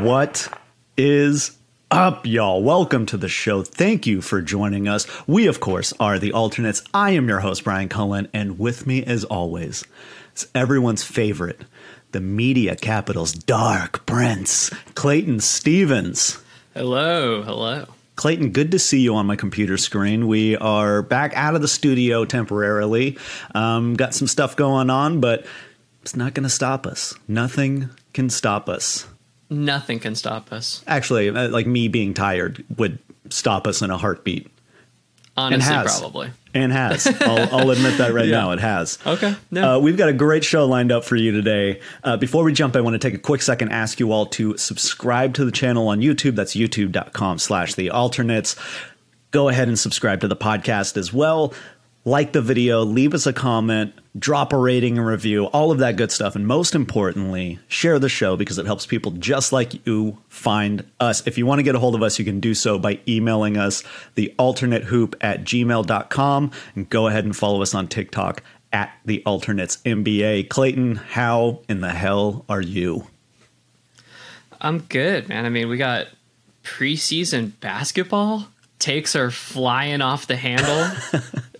What is up, y'all? Welcome to the show. Thank you for joining us. We, of course, are the Alternates. I am your host, Brian Cullen, and with me, as always, is everyone's favorite, the media capital's dark prince, Clayton Stevens. Hello, hello. Clayton, good to see you on my computer screen. We are back out of the studio temporarily. Got some stuff going on, but it's not going to stop us. Nothing can stop us. Nothing can stop us. Actually, like me being tired would stop us in a heartbeat. Honestly, probably. And has. I'll admit that right now. It has. Okay. No. We've got a great show lined up for you today. Before we jump, I want to take a quick second, ask you all to subscribe to the channel on YouTube. That's youtube.com/thealternates. Go ahead and subscribe to the podcast as well. Like the video, leave us a comment, drop a rating and review, all of that good stuff. And most importantly, share the show because it helps people just like you find us. If you want to get a hold of us, you can do so by emailing us, thealternatehoop@gmail.com. And go ahead and follow us on TikTok @thealternatesNBA. Clayton, how in the hell are you? I'm good, man. I mean, we got preseason basketball. Takes are flying off the handle.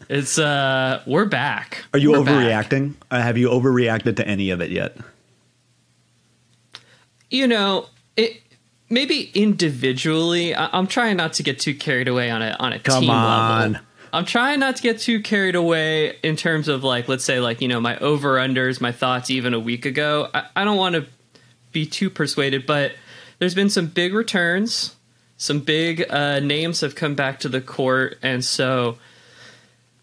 It's we're back. Are you overreacting? Have you overreacted to any of it yet? You know, it maybe individually. I'm trying not to get too carried away on a team level. I'm trying not to get too carried away in terms of like, let's say like, you know, my over-unders, my thoughts even a week ago. I don't want to be too persuaded, but there's been some big returns. Some big names have come back to the court, and so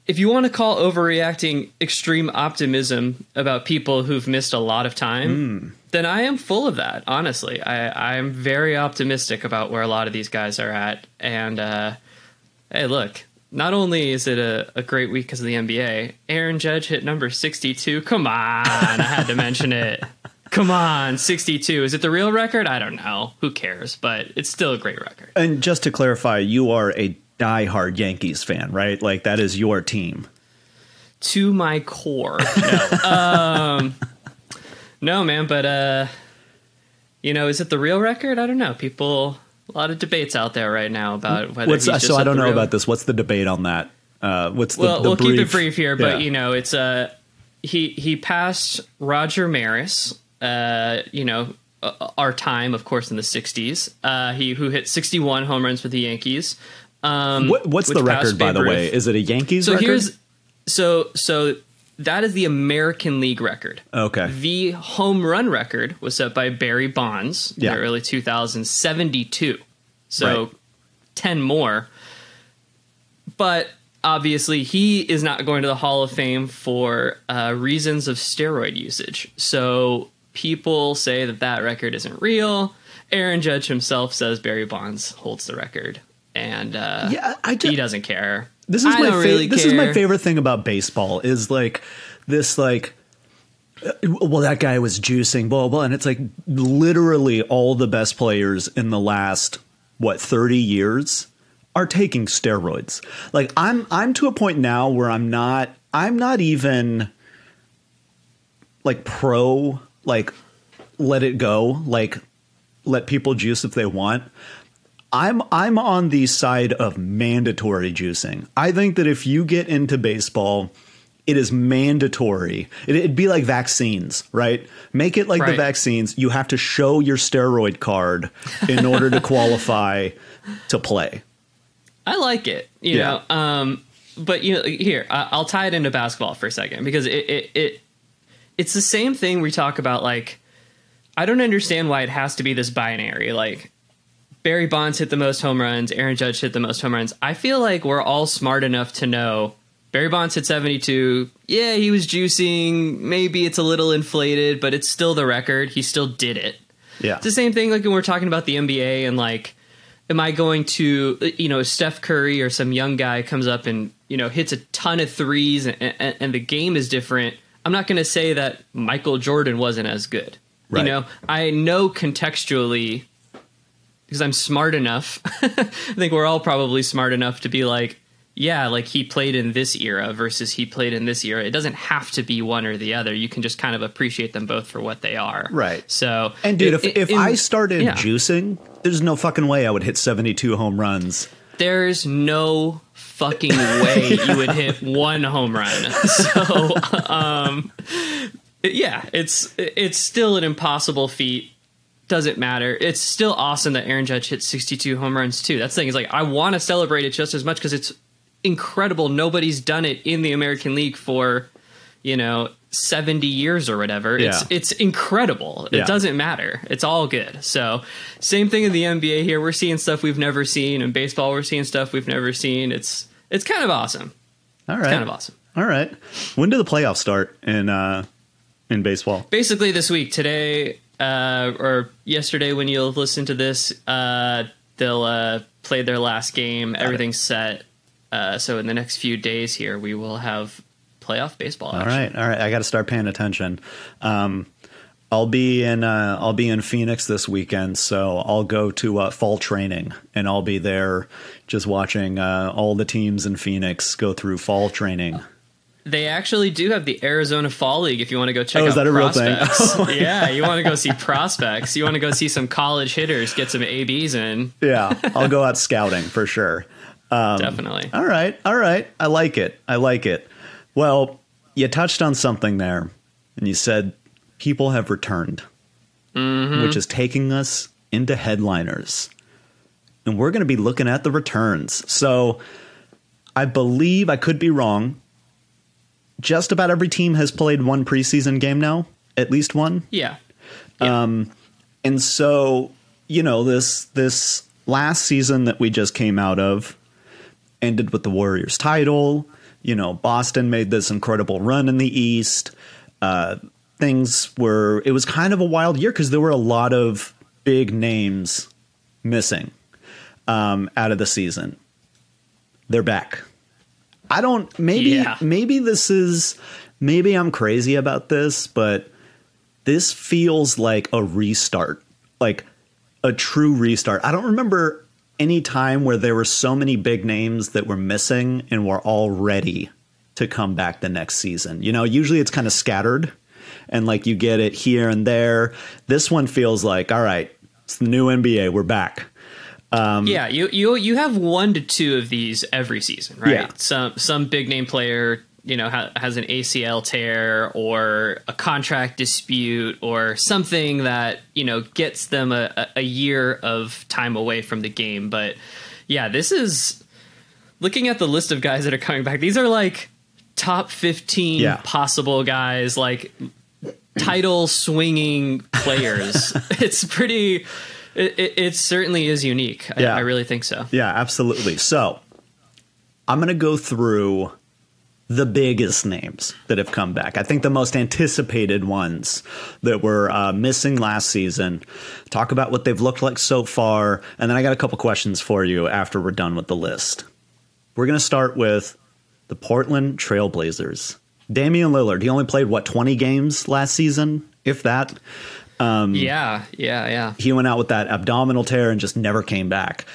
if you want to call overreacting extreme optimism about people who've missed a lot of time, then I am full of that, honestly. I'm very optimistic about where a lot of these guys are at. And, hey, look, not only is it a great week because of the NBA, Aaron Judge hit number 62. Come on, I had to mention it. Come on, 62. Is it the real record? I don't know. Who cares? But it's still a great record. And just to clarify, you are a diehard Yankees fan, right? Like that is your team. To my core. No, no man, but you know, is it the real record? I don't know. A lot of debates out there right now about whether he's just I don't know about this. What's the debate on that? We'll keep it brief here, but you know, it's he passed Roger Maris, you know, our time, of course, in the 60s. Who hit 61 home runs for the Yankees. What's the record, by the way? Is it a Yankees record? So that is the American League record. Okay. The home run record was set by Barry Bonds in the early 2000s, 72. So right. 10 more. But obviously, he is not going to the Hall of Fame for reasons of steroid usage. So people say that record isn't real. Aaron Judge himself says Barry Bonds holds the record. And he doesn't care. This is my favorite thing about baseball is like this, like, well, that guy was juicing, blah, blah. And it's like literally all the best players in the last, 30 years are taking steroids. Like I'm to a point now where I'm not even like pro, like let it go, like let people juice if they want. I'm on the side of mandatory juicing. I think that if you get into baseball, it is mandatory. It'd be like vaccines, right? Make it like the vaccines. You have to show your steroid card in order to qualify to play. I like it, you know. But you know, here I'll tie it into basketball for a second because it's the same thing we talk about. Like, I don't understand why it has to be this binary. Like, Barry Bonds hit the most home runs. Aaron Judge hit the most home runs. I feel like we're all smart enough to know Barry Bonds hit 72. Yeah, he was juicing. Maybe it's a little inflated, but it's still the record. He still did it. Yeah. It's the same thing like when we're talking about the NBA and like, am I going to, you know, Steph Curry or some young guy comes up and, you know, hits a ton of threes and the game is different. I'm not going to say that Michael Jordan wasn't as good. Right. You know, I know contextually because I'm smart enough. I think we're all probably smart enough to be like, yeah, like he played in this era versus he played in this era. It doesn't have to be one or the other. You can just kind of appreciate them both for what they are. Right. So, and dude, if I started juicing, there's no fucking way I would hit 72 home runs. There's no fucking way you would hit one home run. So, yeah, it's still an impossible feat. Doesn't matter. It's still awesome that Aaron Judge hit 62 home runs too. That's the thing, is like, I want to celebrate it just as much because it's incredible. Nobody's done it in the American League for, 70 years or whatever. Yeah. It's incredible. It doesn't matter. It's all good. So same thing in the NBA here. We're seeing stuff we've never seen. In baseball, we're seeing stuff we've never seen. It's kind of awesome. All right. It's kind of awesome. All right. When do the playoffs start in baseball? Basically this week. Today or yesterday when you'll listen to this, they'll play their last game. Everything's set. So in the next few days here, we will have playoff baseball action. All right. I got to start paying attention. I'll be in Phoenix this weekend, so I'll go to fall training, and I'll be there just watching all the teams in Phoenix go through fall training. They actually do have the Arizona Fall League if you want to go check out is that a prospects. real thing? Yeah, you want to go see prospects. You want to go see some college hitters, get some ABs in. Yeah, I'll go out scouting for sure. Definitely. All right. I like it. Well, you touched on something there, and you said people have returned, which is taking us into headliners. And we're going to be looking at the returns. So I believe, I could be wrong, just about every team has played one preseason game now, at least one. Yeah. And so, this last season that we just came out of ended with the Warriors title. Boston made this incredible run in the East. It was kind of a wild year because there were a lot of big names missing out of the season. They're back. Maybe I'm crazy about this, but this feels like a restart, like a true restart. I don't remember any time where there were so many big names that were missing and were all ready to come back the next season. Usually it's kind of scattered and like you get it here and there. This one feels like, all right, it's the new NBA. We're back. Yeah, you have 1 to 2 of these every season, right? Yeah. Some big name player, has an ACL tear or a contract dispute or something that, gets them a year of time away from the game. But yeah, this is, looking at the list of guys that are coming back, these are like top 15 possible guys, like title swinging players. It's pretty... It certainly is unique. I really think so. Yeah, absolutely. So I'm going to go through the biggest names that have come back. I think the most anticipated ones that were missing last season. Talk about what they've looked like so far. And then I got a couple questions for you after we're done with the list. We're going to start with the Portland Trail Blazers. Damian Lillard, he only played, 20 games last season, if that? Yeah. He went out with that abdominal tear and just never came back.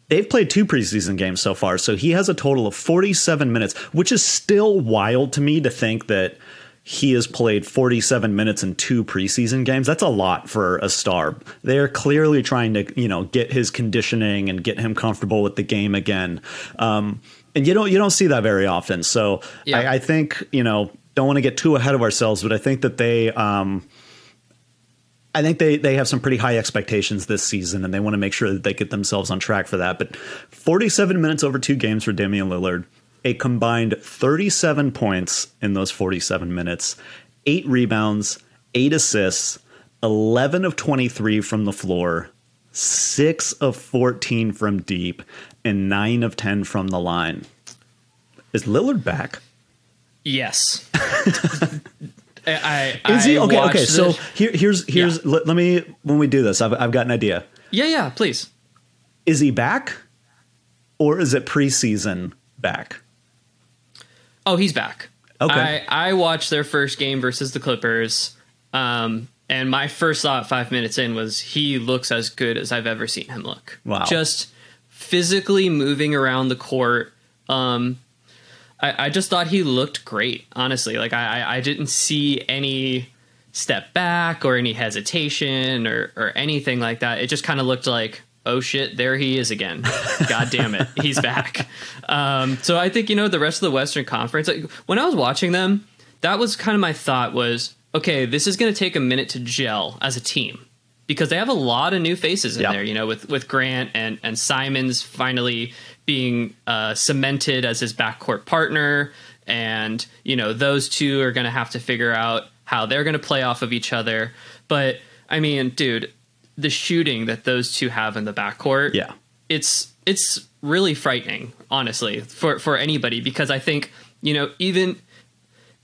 They've played 2 preseason games so far, so he has a total of 47 minutes, which is still wild to me to think that he has played 47 minutes in 2 preseason games. That's a lot for a star. They're clearly trying to, get his conditioning and get him comfortable with the game again. And you don't see that very often. So I think, don't want to get too ahead of ourselves, but I think that they have some pretty high expectations this season, and they want to make sure that they get themselves on track for that. But 47 minutes over 2 games for Damian Lillard, a combined 37 points in those 47 minutes, 8 rebounds, 8 assists, 11 of 23 from the floor, 6 of 14 from deep, and 9 of 10 from the line. Is Lillard back? Yes. Is he okay? So here's let me, when we do this, I've got an idea. Yeah, please. Is he back, or is it preseason back? Oh, he's back. Okay. I watched their first game versus the Clippers, and my first thought 5 minutes in was he looks as good as I've ever seen him look. Wow. Just physically moving around the court. I just thought he looked great, honestly. Like I didn't see any step back or any hesitation or anything like that. It just kind of looked like, oh shit, there he is again. God damn it, he's back. So I think, the rest of the Western Conference, like, when I was watching them, that was kind of my thought was, okay, this is going to take a minute to gel as a team because they have a lot of new faces in there, with Grant and Simons finally being cemented as his backcourt partner. And, those two are going to have to figure out how they're going to play off of each other. But I mean, dude, the shooting that those two have in the backcourt, it's really frightening, honestly, for anybody, because I think, even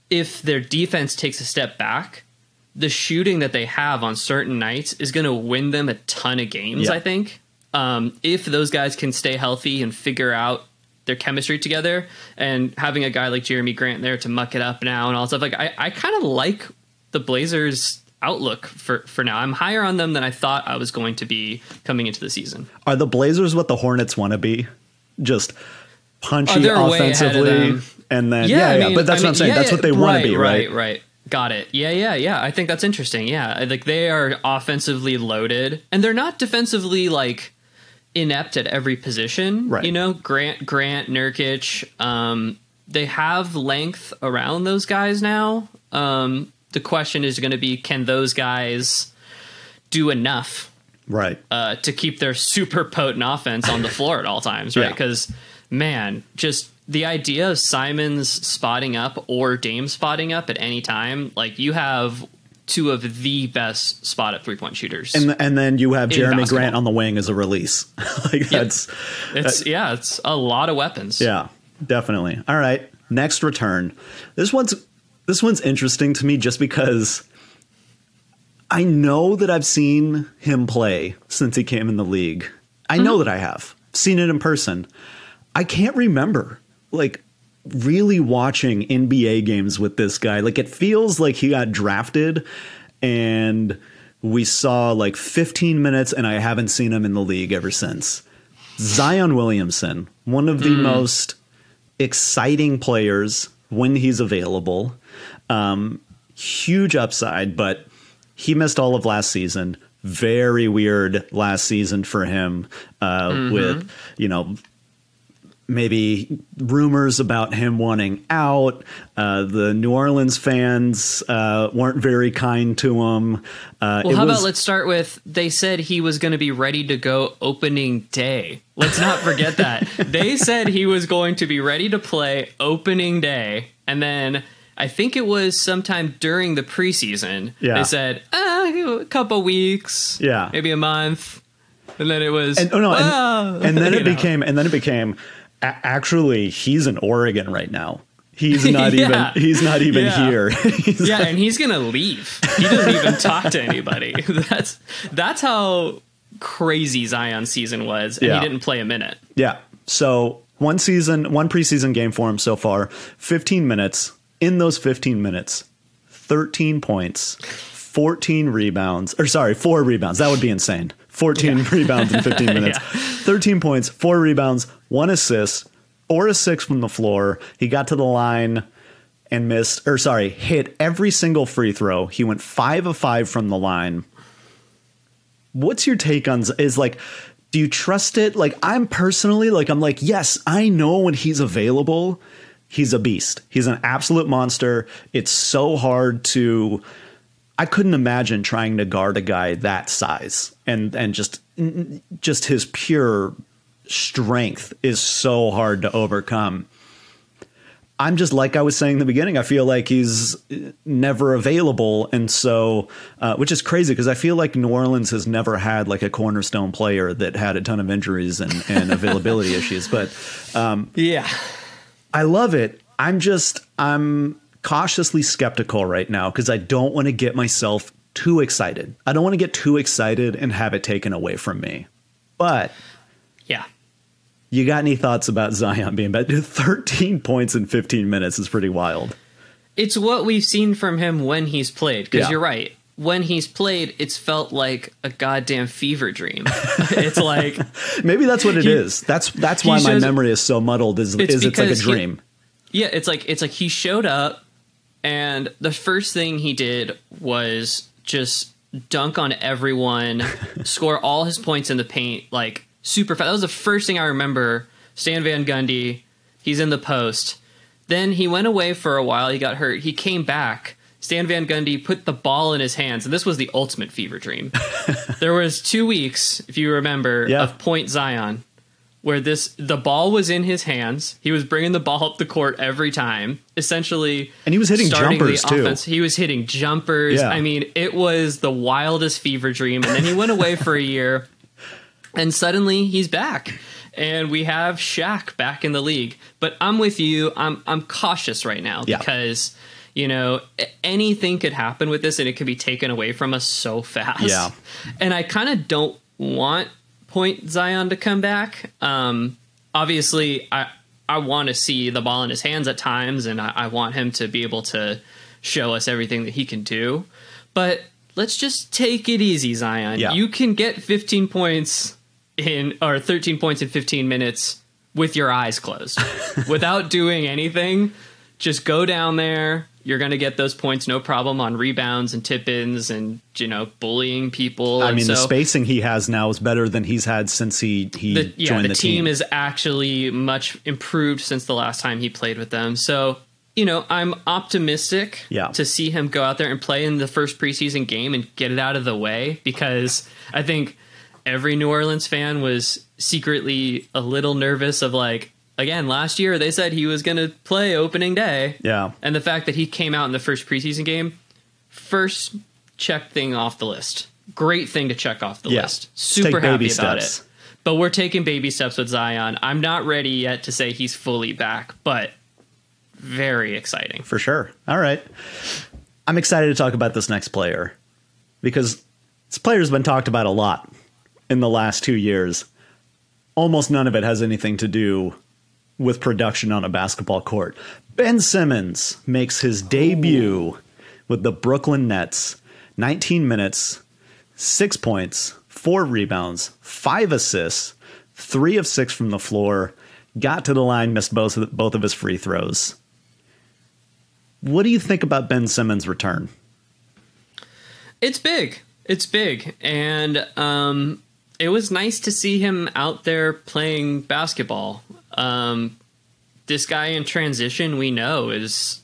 if their defense takes a step back, the shooting that they have on certain nights is going to win them a ton of games. I think if those guys can stay healthy and figure out their chemistry together, and having a guy like Jeremy Grant there to muck it up now and all stuff, like I kind of like the Blazers outlook for now. I'm higher on them than I thought I was going to be coming into the season. Are the Blazers what the Hornets want to be? Just punchy offensively, and then but that's what I'm saying. That's what they want to be, right? Right. Got it. Yeah. I think that's interesting. Yeah, like they are offensively loaded, and they're not defensively like inept at every position. Right. Grant, Nurkic. They have length around those guys now. The question is going to be, can those guys do enough, right, to keep their super potent offense on the floor at all times, right? Because man, just the idea of Simons spotting up or Dame spotting up at any time, like you have two of the best spot up 3-point shooters, and then you have Jeremy Grant on the wing as a release. Like that's it's a lot of weapons. Yeah, definitely. All right, next return. This one's interesting to me just because I know that I've seen him play since he came in the league. I know that I have seen it in person. I can't remember like really watching NBA games with this guy. Like it feels like he got drafted and we saw like 15 minutes and I haven't seen him in the league ever since. Zion Williamson, one of the most exciting players when he's available. Huge upside, but he missed all of last season. Very weird last season for him, with, maybe rumors about him wanting out. The New Orleans fans weren't very kind to him. About let's start with, they said he was going to be ready to go opening day. Let's not forget that. They said he was going to be ready to play opening day, and then I think it was sometime during the preseason. They said a couple weeks, maybe a month, and then it was and then it became actually he's in Oregon right now. He's not even here. And he's gonna leave. He doesn't even talk to anybody. That's how crazy Zion's season was, and he didn't play a minute. Yeah. So one preseason game for him so far, 15 minutes. In those 15 minutes, 13 points, 14 rebounds, 4 rebounds. That would be insane. 14 rebounds in 15 minutes, 13 points, 4 rebounds, 1 assist, 4 of 6 from the floor. He got to the line and hit every single free throw. He went 5 of 5 from the line. What's your take on do you trust it? Like I'm personally I'm like, yes, I know when he's available, he's a beast. He's an absolute monster. It's so hard I couldn't imagine trying to guard a guy that size and just his pure strength is so hard to overcome. I'm just, like I was saying in the beginning, I feel like he's never available. And so, which is crazy because I feel like New Orleans has never had like a cornerstone player that had a ton of injuries and availability issues. But I love it. I'm cautiously skeptical right now because I don't want to get myself too excited. I don't want to get too excited and have it taken away from me. But you got any thoughts about Zion being back? 13 points in 15 minutes is pretty wild. It's what we've seen from him when he's played. Because you're right. when he's played, it's felt like a goddamn fever dream. It's like maybe that's what it is. That's why my memory is so muddled. It's like a dream. It's like he showed up, and the first thing he did was just dunk on everyone, score all his points in the paint, like super fast. That was the first thing I remember. Stan Van Gundy, he's in the post. Then he went away for a while. He got hurt. He came back. Stan Van Gundy put the ball in his hands, and this was the ultimate fever dream. There was 2 weeks, if you remember, of Point Zion, where the ball was in his hands. He was bringing the ball up the court every time, essentially. And he was hitting jumpers, too. He was hitting jumpers. Yeah. I mean, it was the wildest fever dream. And then he went away for a year, and suddenly he's back. And we have Shaq back in the league. But I'm with you. I'm cautious right now because... You know, anything could happen with this, and it could be taken away from us so fast. Yeah. And I kind of don't want Point Zion to come back. Obviously, I want to see the ball in his hands at times, and I want him to be able to show us everything that he can do. But let's just take it easy, Zion. Yeah. You can get 15 points or 13 points in 15 minutes with your eyes closed without doing anything. Just go down there. You're going to get those points, no problem, on rebounds and tip-ins and, you know, bullying people. I mean, the spacing he has now is better than he's had since he joined the team. The team is actually much improved since the last time he played with them. So, you know, I'm optimistic to see him go out there and play in the first preseason game and get it out of the way, because I think every New Orleans fan was secretly a little nervous of, like, again, last year they said he was going to play opening day. Yeah. And the fact that he came out in the first preseason game, first check thing off the list. Great thing to check off the list. Super happy about it. But we're taking baby steps with Zion. I'm not ready yet to say he's fully back, but very exciting. For sure. All right. I'm excited to talk about this next player, because this player's been talked about a lot in the last 2 years. Almost none of it has anything to do with production on a basketball court. Ben Simmons makes his debut with the Brooklyn Nets. 19 minutes, 6 points, 4 rebounds, 5 assists, 3 of 6 from the floor, got to the line, missed both of his free throws. What do you think about Ben Simmons' return? It's big. It's big. And it was nice to see him out there playing basketball. This guy in transition, we know, is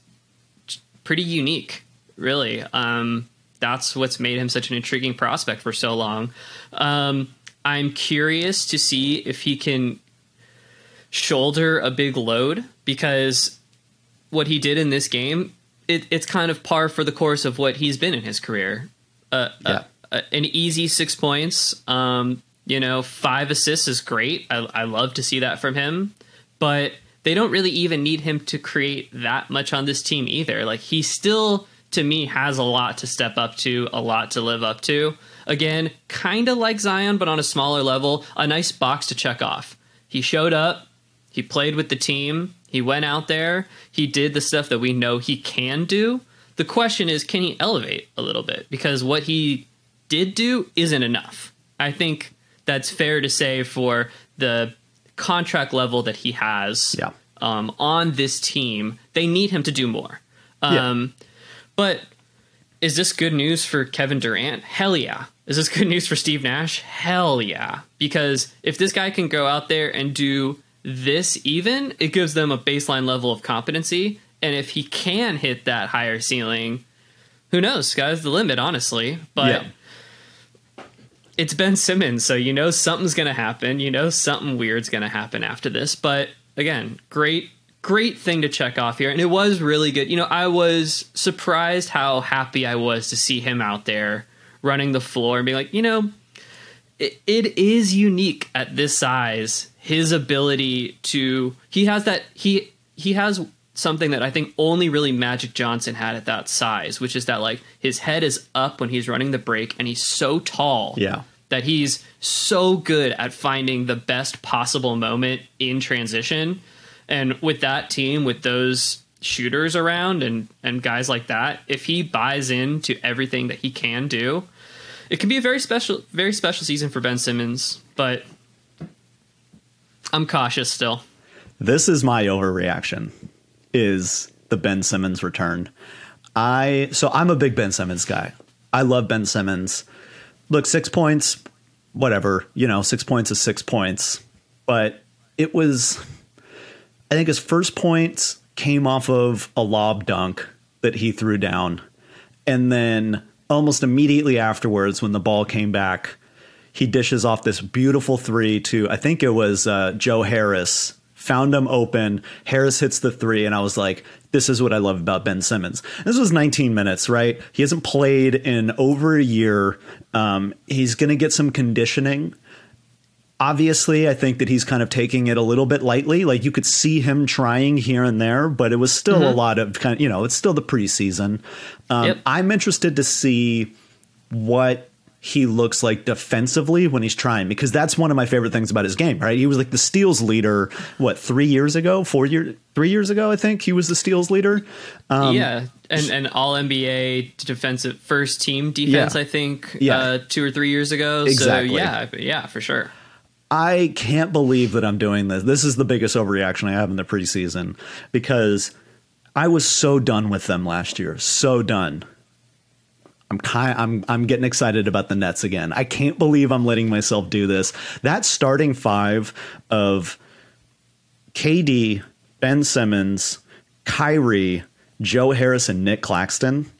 pretty unique, really. That's what's made him such an intriguing prospect for so long. I'm curious to see if he can shoulder a big load, because what he did in this game, it's kind of par for the course of what he's been in his career. An easy 6 points, 5 assists is great. I love to see that from him, but they don't really even need him to create that much on this team either. Like, he still, to me, has a lot to step up to, a lot to live up to. Again, kind of like Zion, but on a smaller level, a nice box to check off. He showed up, he played with the team, he went out there, he did the stuff that we know he can do. The question is, can he elevate a little bit? Because what he did do isn't enough. I think that's fair to say for the contract level that he has on this team. They need him to do more. But is this good news for Kevin Durant? Hell yeah. Is this good news for Steve Nash? Hell yeah. Because if this guy can go out there and do this even, it gives them a baseline level of competency. And if he can hit that higher ceiling, who knows? Sky's the limit, honestly. But it's Ben Simmons, so you know something's going to happen. You know something weird's going to happen after this. But again, great thing to check off here. And it was really good. You know, I was surprised how happy I was to see him out there running the floor and being like, you know, it is unique at this size. His ability to, he has something that I think only really Magic Johnson had at that size, which is that, like, his head is up when he's running the break, and he's so tall that he's so good at finding the best possible moment in transition. And with that team, with those shooters around and guys like that, if he buys into everything that he can do, it can be a very special season for Ben Simmons, but I'm cautious still. This is my overreaction, is the Ben Simmons return. So I'm a big Ben Simmons guy. I love Ben Simmons. Look, 6 points, whatever, 6 points is 6 points. But it was, I think his first points came off of a lob dunk that he threw down. And then almost immediately afterwards, when the ball came back, he dishes off this beautiful three to, I think it was Joe Harris. Found him open. Harris hits the three, and I was like, this is what I love about Ben Simmons. This was 19 minutes, right? He hasn't played in over a year. He's going to get some conditioning. Obviously, I think that he's kind of taking it a little bit lightly. Like, you could see him trying here and there, but it was still a lot of kind of, it's still the preseason. I'm interested to see what he looks like defensively when he's trying, because that's one of my favorite things about his game, right? He was like the steals leader, 3 years ago, 3 years ago, I think he was the steals leader. And all NBA defensive first team defense, I think 2 or 3 years ago. Exactly. So yeah, for sure. I can't believe that I'm doing this. This is the biggest overreaction I have in the preseason, because I was so done with them last year. So done. I'm getting excited about the Nets again. I can't believe I'm letting myself do this. That starting five of KD, Ben Simmons, Kyrie, Joe Harris, and Nick Claxton.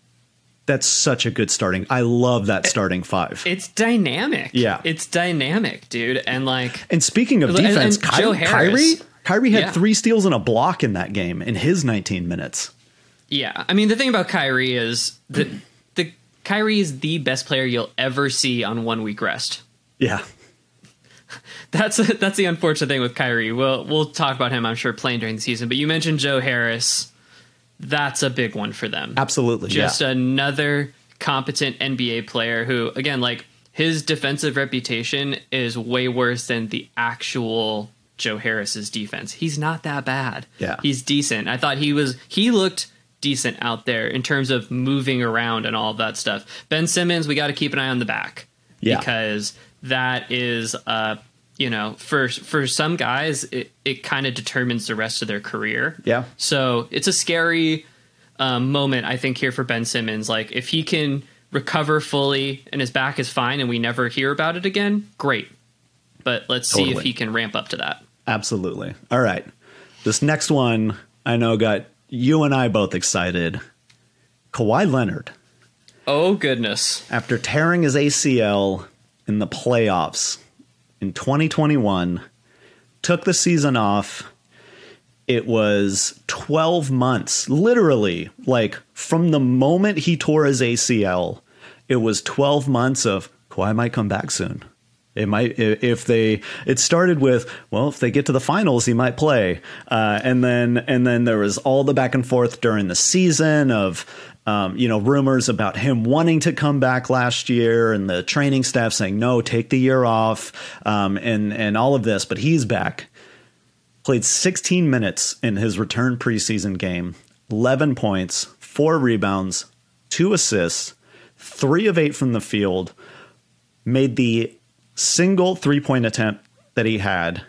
That's such a good starting. I love that starting five. It's dynamic. Yeah, it's dynamic, dude. And speaking of defense, Joe Harris, Kyrie had 3 steals and a block in that game in his 19 minutes. Yeah, I mean, the thing about Kyrie is that Kyrie is the best player you'll ever see on 1 week rest. Yeah. That's the unfortunate thing with Kyrie. We'll talk about him, I'm sure, playing during the season. But you mentioned Joe Harris. That's a big one for them. Absolutely. Just another competent NBA player who, again, like, his defensive reputation is way worse than the actual Joe Harris's defense. He's not that bad. Yeah. He's decent. I thought he looked decent out there in terms of moving around and all of that stuff. Ben Simmons, we got to keep an eye on the back, because that is, for some guys, it kind of determines the rest of their career. Yeah. So it's a scary moment, I think, here for Ben Simmons. Like, if he can recover fully and his back is fine and we never hear about it again, great. But let's see if he can ramp up to that. Absolutely. All right. This next one I know got you and I both excited. Kawhi Leonard. Oh, goodness. After tearing his ACL in the playoffs in 2021, took the season off. It was 12 months, literally, like, from the moment he tore his ACL, it was 12 months of Kawhi might come back soon. It might, it started with, well, if they get to the finals, he might play. And then there was all the back and forth during the season of, rumors about him wanting to come back last year, and the training staff saying, no, take the year off, and all of this. But he's back. Played 16 minutes in his return preseason game, 11 points, 4 rebounds, 2 assists, 3 of 8 from the field, made the single 3-point attempt that he had,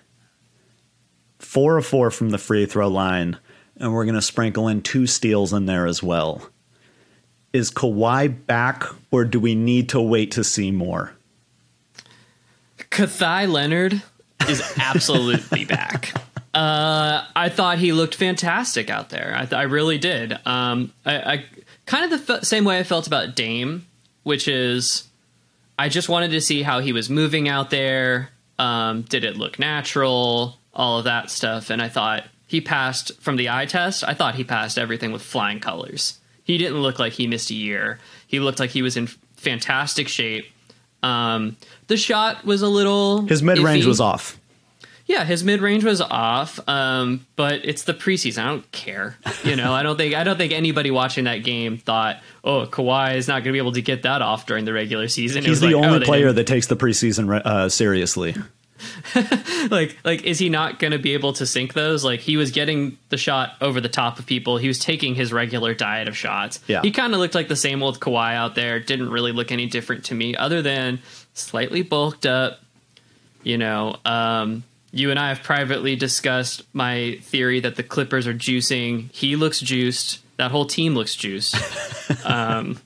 4 of 4 from the free throw line, and we're going to sprinkle in 2 steals in there as well. Is Kawhi back, or do we need to wait to see more? Kawhi Leonard is absolutely back. I thought he looked fantastic out there. I really did. I kind of the same way I felt about Dame, which is, I just wanted to see how he was moving out there. Did it look natural? All of that stuff. And I thought he passed from the eye test. I thought he passed everything with flying colors. He didn't look like he missed a year. He looked like he was in fantastic shape. The shot was a little... His mid-range was off. Yeah, his mid-range was off, but it's the preseason. I don't care. I don't think anybody watching that game thought, oh, Kawhi is not going to be able to get that off during the regular season. He's the only player that takes the preseason seriously. like is he not going to be able to sink those? Like, he was getting the shot over the top of people. He was taking his regular diet of shots. Yeah. He kind of looked like the same old Kawhi out there. Didn't really look any different to me other than slightly bulked up. You know, you and I have privately discussed my theory that the Clippers are juicing. He looks juiced. That whole team looks juiced. Don't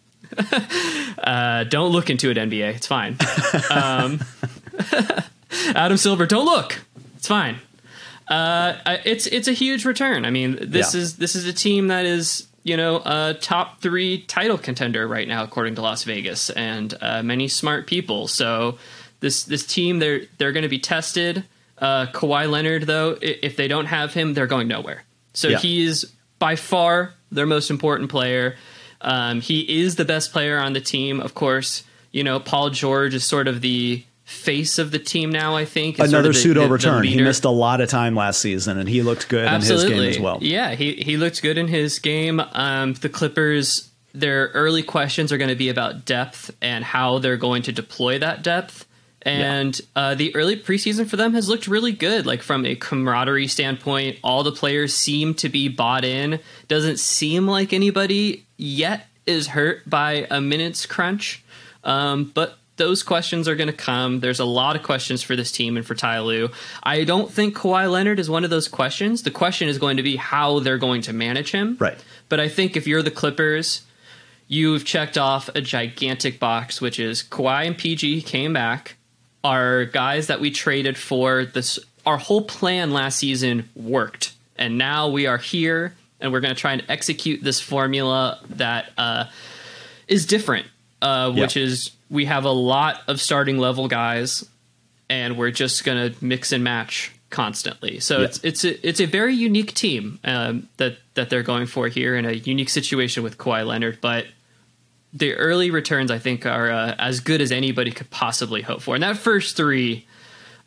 look into it, NBA. It's fine. Adam Silver, don't look. It's fine. It's a huge return. I mean, this is a team that is, you know, a top 3 title contender right now, according to Las Vegas, and many smart people. So this team, they're going to be tested. Kawhi Leonard, though, if they don't have him, they're going nowhere. So he is by far their most important player. He is the best player on the team. Of course, you know, Paul George is sort of the face of the team now, I think. Another pseudo return. He missed a lot of time last season, and he looked good in his game as well. Yeah, he looked good in his game. The Clippers, their early questions are going to be about depth and how they're going to deploy that depth. And the early preseason for them has looked really good. Like, from a camaraderie standpoint, all the players seem to be bought in. Doesn't seem like anybody yet is hurt by a minutes crunch. But those questions are going to come. There's a lot of questions for this team and for Ty Lue. I don't think Kawhi Leonard is one of those questions. The question is going to be how they're going to manage him. Right. But I think if you're the Clippers, you've checked off a gigantic box, which is Kawhi and PG came back. Are guys that we traded for. This, our whole plan last season worked, and now we are here, and we're going to try and execute this formula that is different, which is we have a lot of starting level guys, and we're just going to mix and match constantly. So it's a very unique team that they're going for here, in a unique situation with Kawhi Leonard, but the early returns, I think, are as good as anybody could possibly hope for. And that first 3,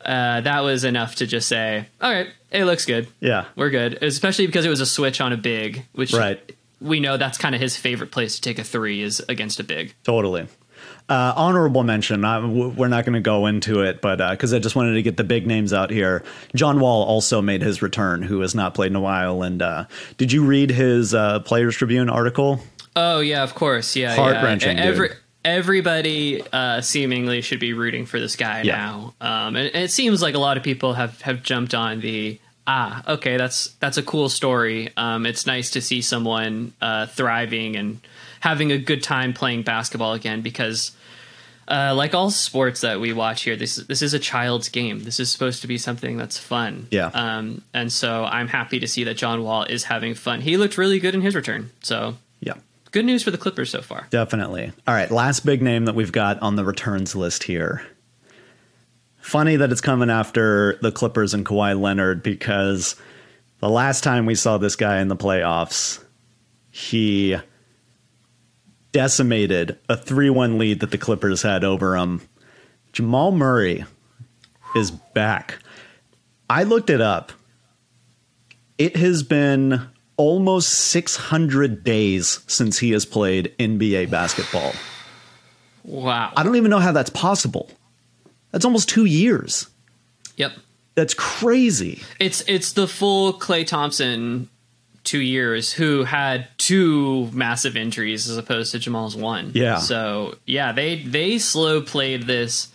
that was enough to just say, all right, it looks good. Yeah. We're good. Especially because it was a switch on a big, which we know that's kind of his favorite place to take a 3 is against a big. Totally. Honorable mention. We're not going to go into it, but because I just wanted to get the big names out here. John Wall also made his return, who has not played in a while. And did you read his Players Tribune article? Oh, yeah, of course. Yeah. Heart-wrenching, everybody seemingly should be rooting for this guy now. And it seems like a lot of people have jumped on the, okay, that's a cool story. It's nice to see someone thriving and having a good time playing basketball again, because like all sports that we watch here, this is a child's game. This is supposed to be something that's fun. Yeah. And so I'm happy to see that John Wall is having fun. He looked really good in his return. So yeah. Good news for the Clippers so far. Definitely. All right, last big name that we've got on the returns list here. Funny that it's coming after the Clippers and Kawhi Leonard, because the last time we saw this guy in the playoffs, he decimated a 3-1 lead that the Clippers had over him. Jamal Murray is back. I looked it up. It has been almost 600 days since he has played NBA basketball. Wow. I don't even know how that's possible. That's almost 2 years. Yep. That's crazy. It's the full Klay Thompson 2 years, who had 2 massive injuries as opposed to Jamal's 1. Yeah. So, yeah, they slow played this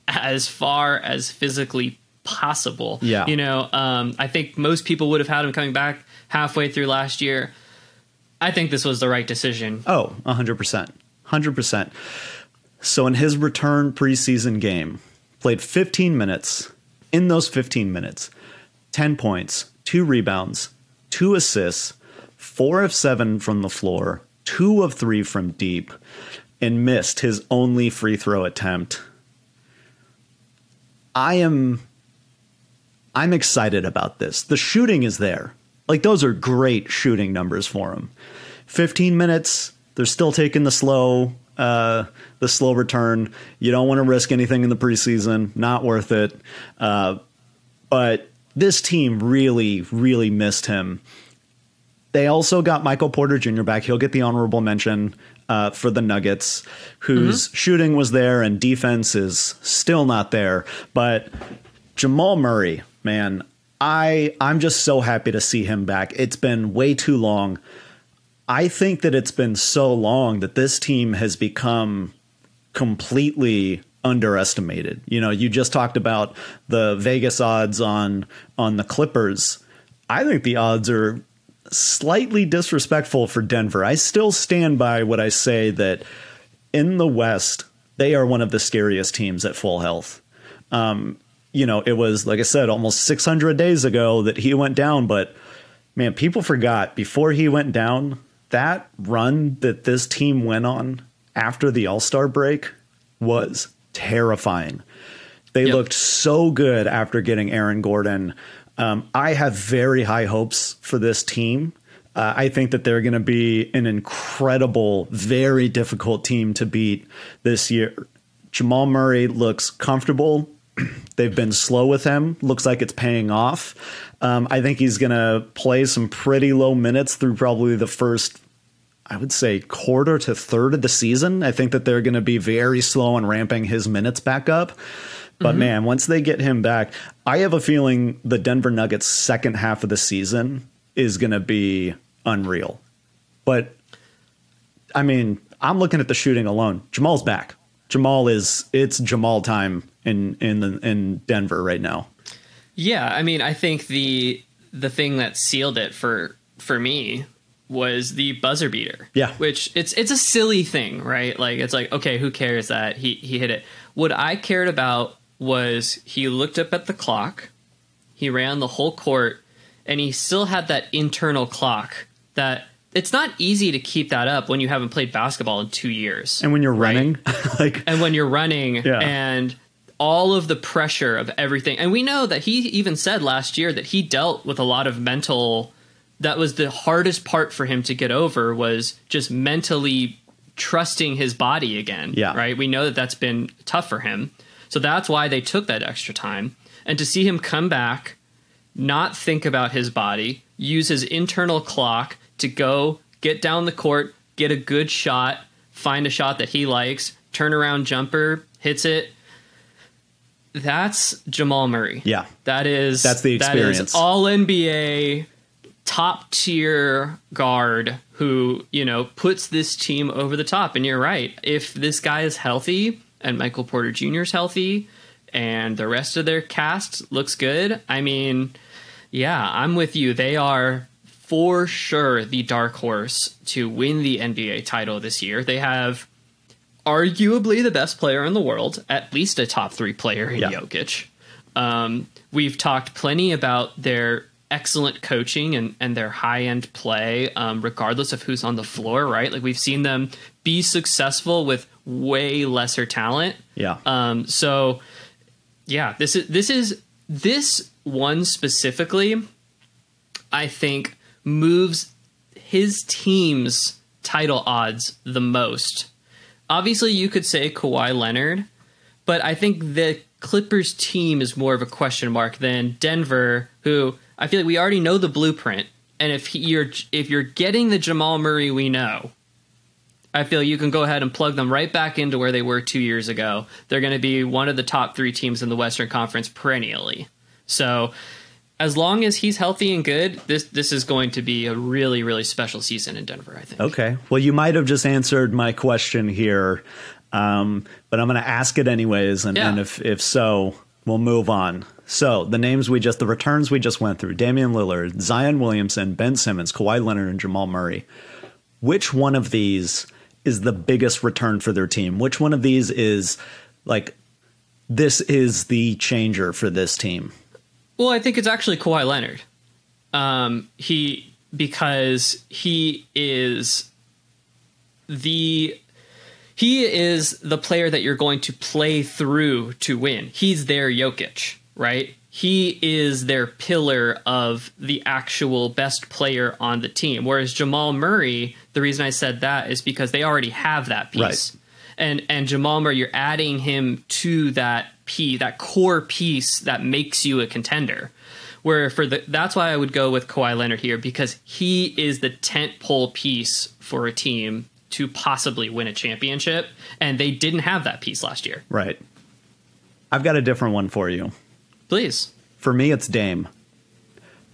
as far as physically possible. Yeah. You know, I think most people would have had him coming back halfway through last year. I think this was the right decision. Oh, 100%. 100%. So in his return preseason game, played 15 minutes. In those 15 minutes, 10 points, 2 rebounds, 2 assists, 4 of 7 from the floor, 2 of 3 from deep, and missed his only free throw attempt. I'm excited about this. The shooting is there. Like, those are great shooting numbers for him. 15 minutes, they're still taking the slow return. You don't want to risk anything in the preseason. Not worth it. But this team really, really missed him. They also got Michael Porter Jr. back. He'll get the honorable mention for the Nuggets, whose shooting was there and defense is still not there. But Jamal Murray, man, I'm just so happy to see him back. It's been way too long. I think that it's been so long that this team has become completely underestimated. You know, you just talked about the Vegas odds on the Clippers. I think the odds are slightly disrespectful for Denver. I still stand by what I say that in the West, they are one of the scariest teams at full health. You know, it was, like I said, almost 600 days ago that he went down. But, man, people forgot before he went down, that run that this team went on after the All-Star break was terrifying. They looked so good after getting Aaron Gordon. I have very high hopes for this team. I think that they're going to be an incredible, very difficult team to beat this year. Jamal Murray looks comfortable. They've been slow with him. Looks like it's paying off. I think he's going to play some pretty low minutes through probably the first, I would say, quarter to third of the season. I think that they're going to be very slow in ramping his minutes back up. But, man, once they get him back, I have a feeling the Denver Nuggets' second half of the season is going to be unreal. But, I mean, I'm looking at the shooting alone. Jamal's back. It's Jamal time in Denver right now. Yeah, I mean, I think the thing that sealed it for me was the buzzer beater. Yeah. Which it's a silly thing, right? Like, it's like, okay, who cares that he hit it? What I cared about was he looked up at the clock, he ran the whole court, and he still had that internal clock that it's not easy to keep that up when you haven't played basketball in 2 years. And when you're running, and when you're running and all of the pressure of everything. And we know that he even said last year that he dealt with a lot of mental, that was the hardest part for him to get over, was just mentally trusting his body again. Yeah. Right. We know that that's been tough for him. So that's why they took that extra time. And to see him come back, not think about his body, use his internal clock to go get down the court, get a good shot, find a shot that he likes, turn around jumper, hits it. That's Jamal Murray. Yeah. That's the experience. That is all NBA top tier guard who, you know, puts this team over the top. And you're right. If this guy is healthy and Michael Porter Jr. is healthy and the rest of their cast looks good, I mean, yeah, I'm with you. They are for sure the dark horse to win the NBA title this year. They have arguably the best player in the world, at least a top 3 player in Jokic. We've talked plenty about their excellent coaching and their high-end play, regardless of who's on the floor, right? Like, we've seen them be successful with way lesser talent. Yeah. So, yeah, this one specifically, I think, moves his team's title odds the most. Obviously, you could say Kawhi Leonard, but I think the Clippers team is more of a question mark than Denver, who I feel like we already know the blueprint. And if you're getting the Jamal Murray we know, I feel you can go ahead and plug them right back into where they were 2 years ago. They're going to be one of the top 3 teams in the Western Conference perennially. So as long as he's healthy and good, this is going to be a really, really special season in Denver, I think. Okay. Well, you might have just answered my question here, but I'm going to ask it anyways. And if so, we'll move on. So the returns we just went through: Damian Lillard, Zion Williamson, Ben Simmons, Kawhi Leonard, and Jamal Murray. Which one of these is the biggest return for their team? Which one of these is like, this is the changer for this team? Well, I think it's actually Kawhi Leonard. Because he is the player that you're going to play through to win. He's their Jokic, right? He is their pillar of the actual best player on the team. Whereas Jamal Murray, the reason I said that is because they already have that piece. Right. And Jamal Murray, you're adding him to that core piece that makes you a contender. That's why I would go with Kawhi Leonard here, because he is the tentpole piece for a team to possibly win a championship, and they didn't have that piece last year. Right. I've got a different one for you. Please. For me, it's Dame.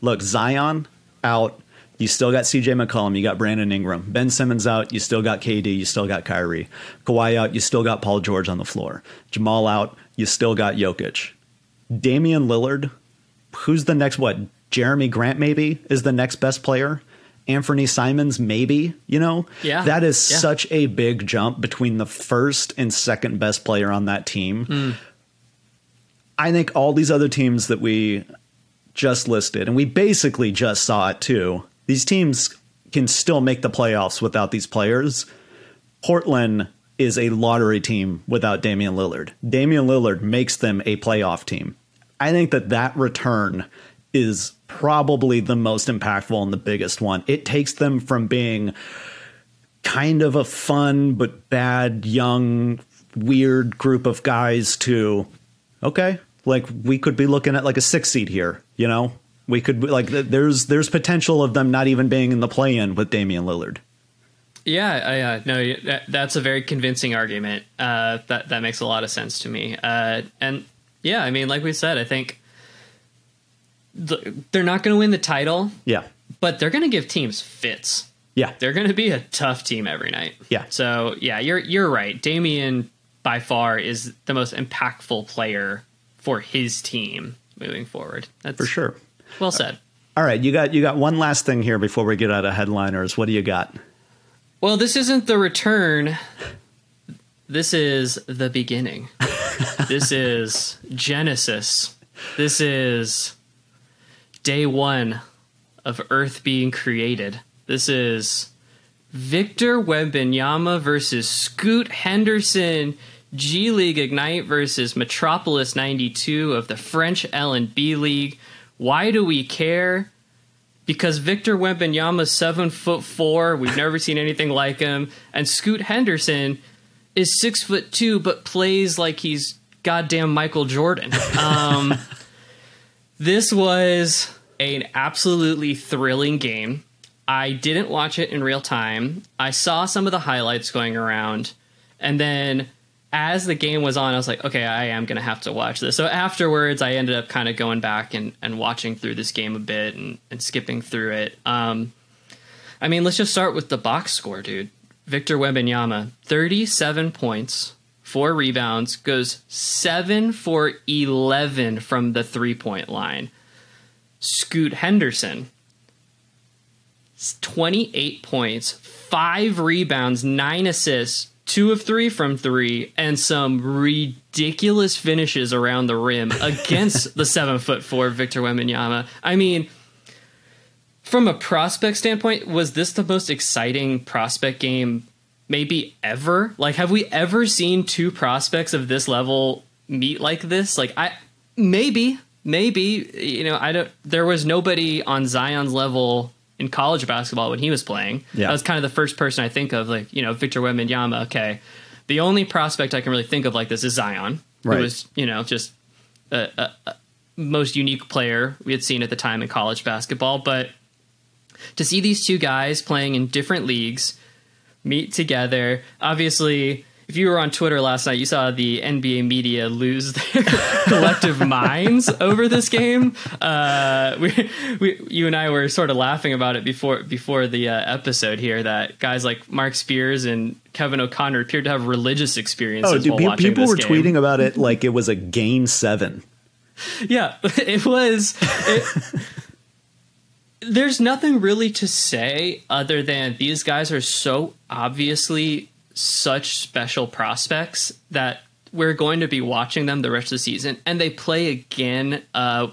Look, Zion out. You still got CJ McCollum. You got Brandon Ingram. Ben Simmons out. You still got KD. You still got Kyrie. Kawhi out. You still got Paul George on the floor. Jamal out. You still got Jokic. Damian Lillard. Who's the next, Jeremy Grant maybe is the next best player. Anthony Simons maybe, Yeah. That is such a big jump between the first and second best player on that team. I think all these other teams that we just listed, and we basically just saw it too, these teams can still make the playoffs without these players. Portland is a lottery team without Damian Lillard. Damian Lillard makes them a playoff team. I think that return is probably the most impactful and the biggest one. It takes them from being kind of a fun but bad, young, weird group of guys to, okay, like we could be looking at like a 6 seed here, We could there's potential of them not even being in the play-in with Damian Lillard. Yeah, no, that's a very convincing argument. That makes a lot of sense to me. And yeah, I mean, like we said, I think they're not going to win the title. Yeah, but they're going to give teams fits. Yeah, they're going to be a tough team every night. Yeah. So yeah, you're right. Damian by far is the most impactful player for his team moving forward. That's for sure. Well said. All right, you got one last thing here before we get out of headliners. What do you got? Well, this isn't the return. This is the beginning. This is Genesis. This is day one of Earth being created. This is Victor Wembanyama versus Scoot Henderson. G League Ignite versus Metropolis 92 of the French L&B League. Why do we care? Because Victor Wembanyama's 7'4", we've never seen anything like him, and Scoot Henderson is 6'2", but plays like he's goddamn Michael Jordan. This was an absolutely thrilling game. I didn't watch it in real time. I saw some of the highlights going around, and then as the game was on, I was like, okay, I am going to have to watch this. So afterwards, I ended up kind of going back and watching through this game a bit and skipping through it. I mean, let's just start with the box score, dude. Victor Wembanyama, 37 points, 4 rebounds, goes 7 for 11 from the 3-point line. Scoot Henderson, 28 points, 5 rebounds, 9 assists, 2 of 3 from 3, and some ridiculous finishes around the rim against the 7'4" Victor Wembanyama. I mean, from a prospect standpoint, was this the most exciting prospect game maybe ever? Like, have we ever seen 2 prospects of this level meet like this? Like, maybe, there was nobody on Zion's level in college basketball when he was playing. Yeah. That was kind of the first person I think of, like, Victor Wembanyama. Okay. The only prospect I can really think of like this is Zion, right, who was, just a most unique player we had seen at the time in college basketball. But to see these 2 guys playing in different leagues meet together, obviously, if you were on Twitter last night, you saw the NBA media lose their collective minds over this game. You and I were sort of laughing about it before the episode here, that guys like Mark Spears and Kevin O'Connor appeared to have religious experiences while watching people this were game. Tweeting about it like it was a Game 7. Yeah, it was. There's nothing really to say other than these guys are so obviously such special prospects that we're going to be watching them the rest of the season. And they play again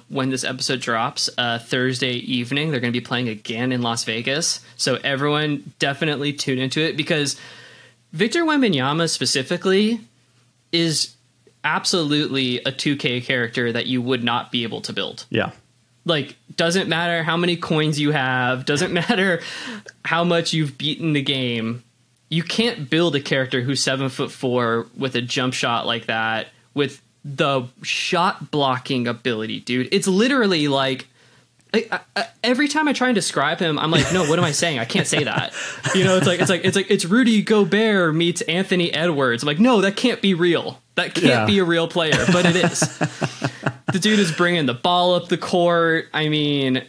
when this episode drops Thursday evening. They're going to be playing again in Las Vegas. So everyone definitely tune into it, because Victor Wembanyama specifically is absolutely a 2K character that you would not be able to build. Yeah. Like, doesn't matter how many coins you have, doesn't matter how much you've beaten the game. You can't build a character who's 7'4" with a jump shot like that, with the shot blocking ability, dude. It's literally like, every time I try and describe him, I'm like, no, what am I saying? I can't say that. It's Rudy Gobert meets Anthony Edwards. I'm like, no, that can't be real. That can't be a real player, but it is. The dude is bringing the ball up the court. I mean,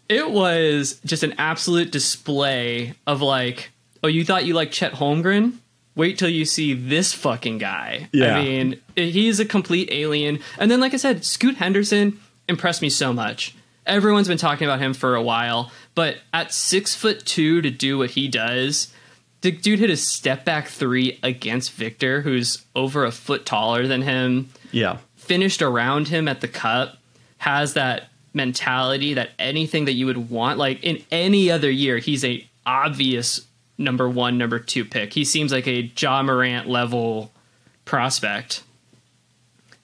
it was just an absolute display of like, oh, you thought you liked Chet Holmgren? Wait till you see this fucking guy. Yeah. I mean, he's a complete alien. And then, like I said, Scoot Henderson impressed me so much. Everyone's been talking about him for a while, but at 6'2" to do what he does, the dude hit a step back three against Victor, who's over a foot taller than him. Yeah. Finished around him at the cup, has that mentality that anything that you would want, like in any other year, he's a obvious number 1, number 2 pick. He seems like a Ja Morant level prospect.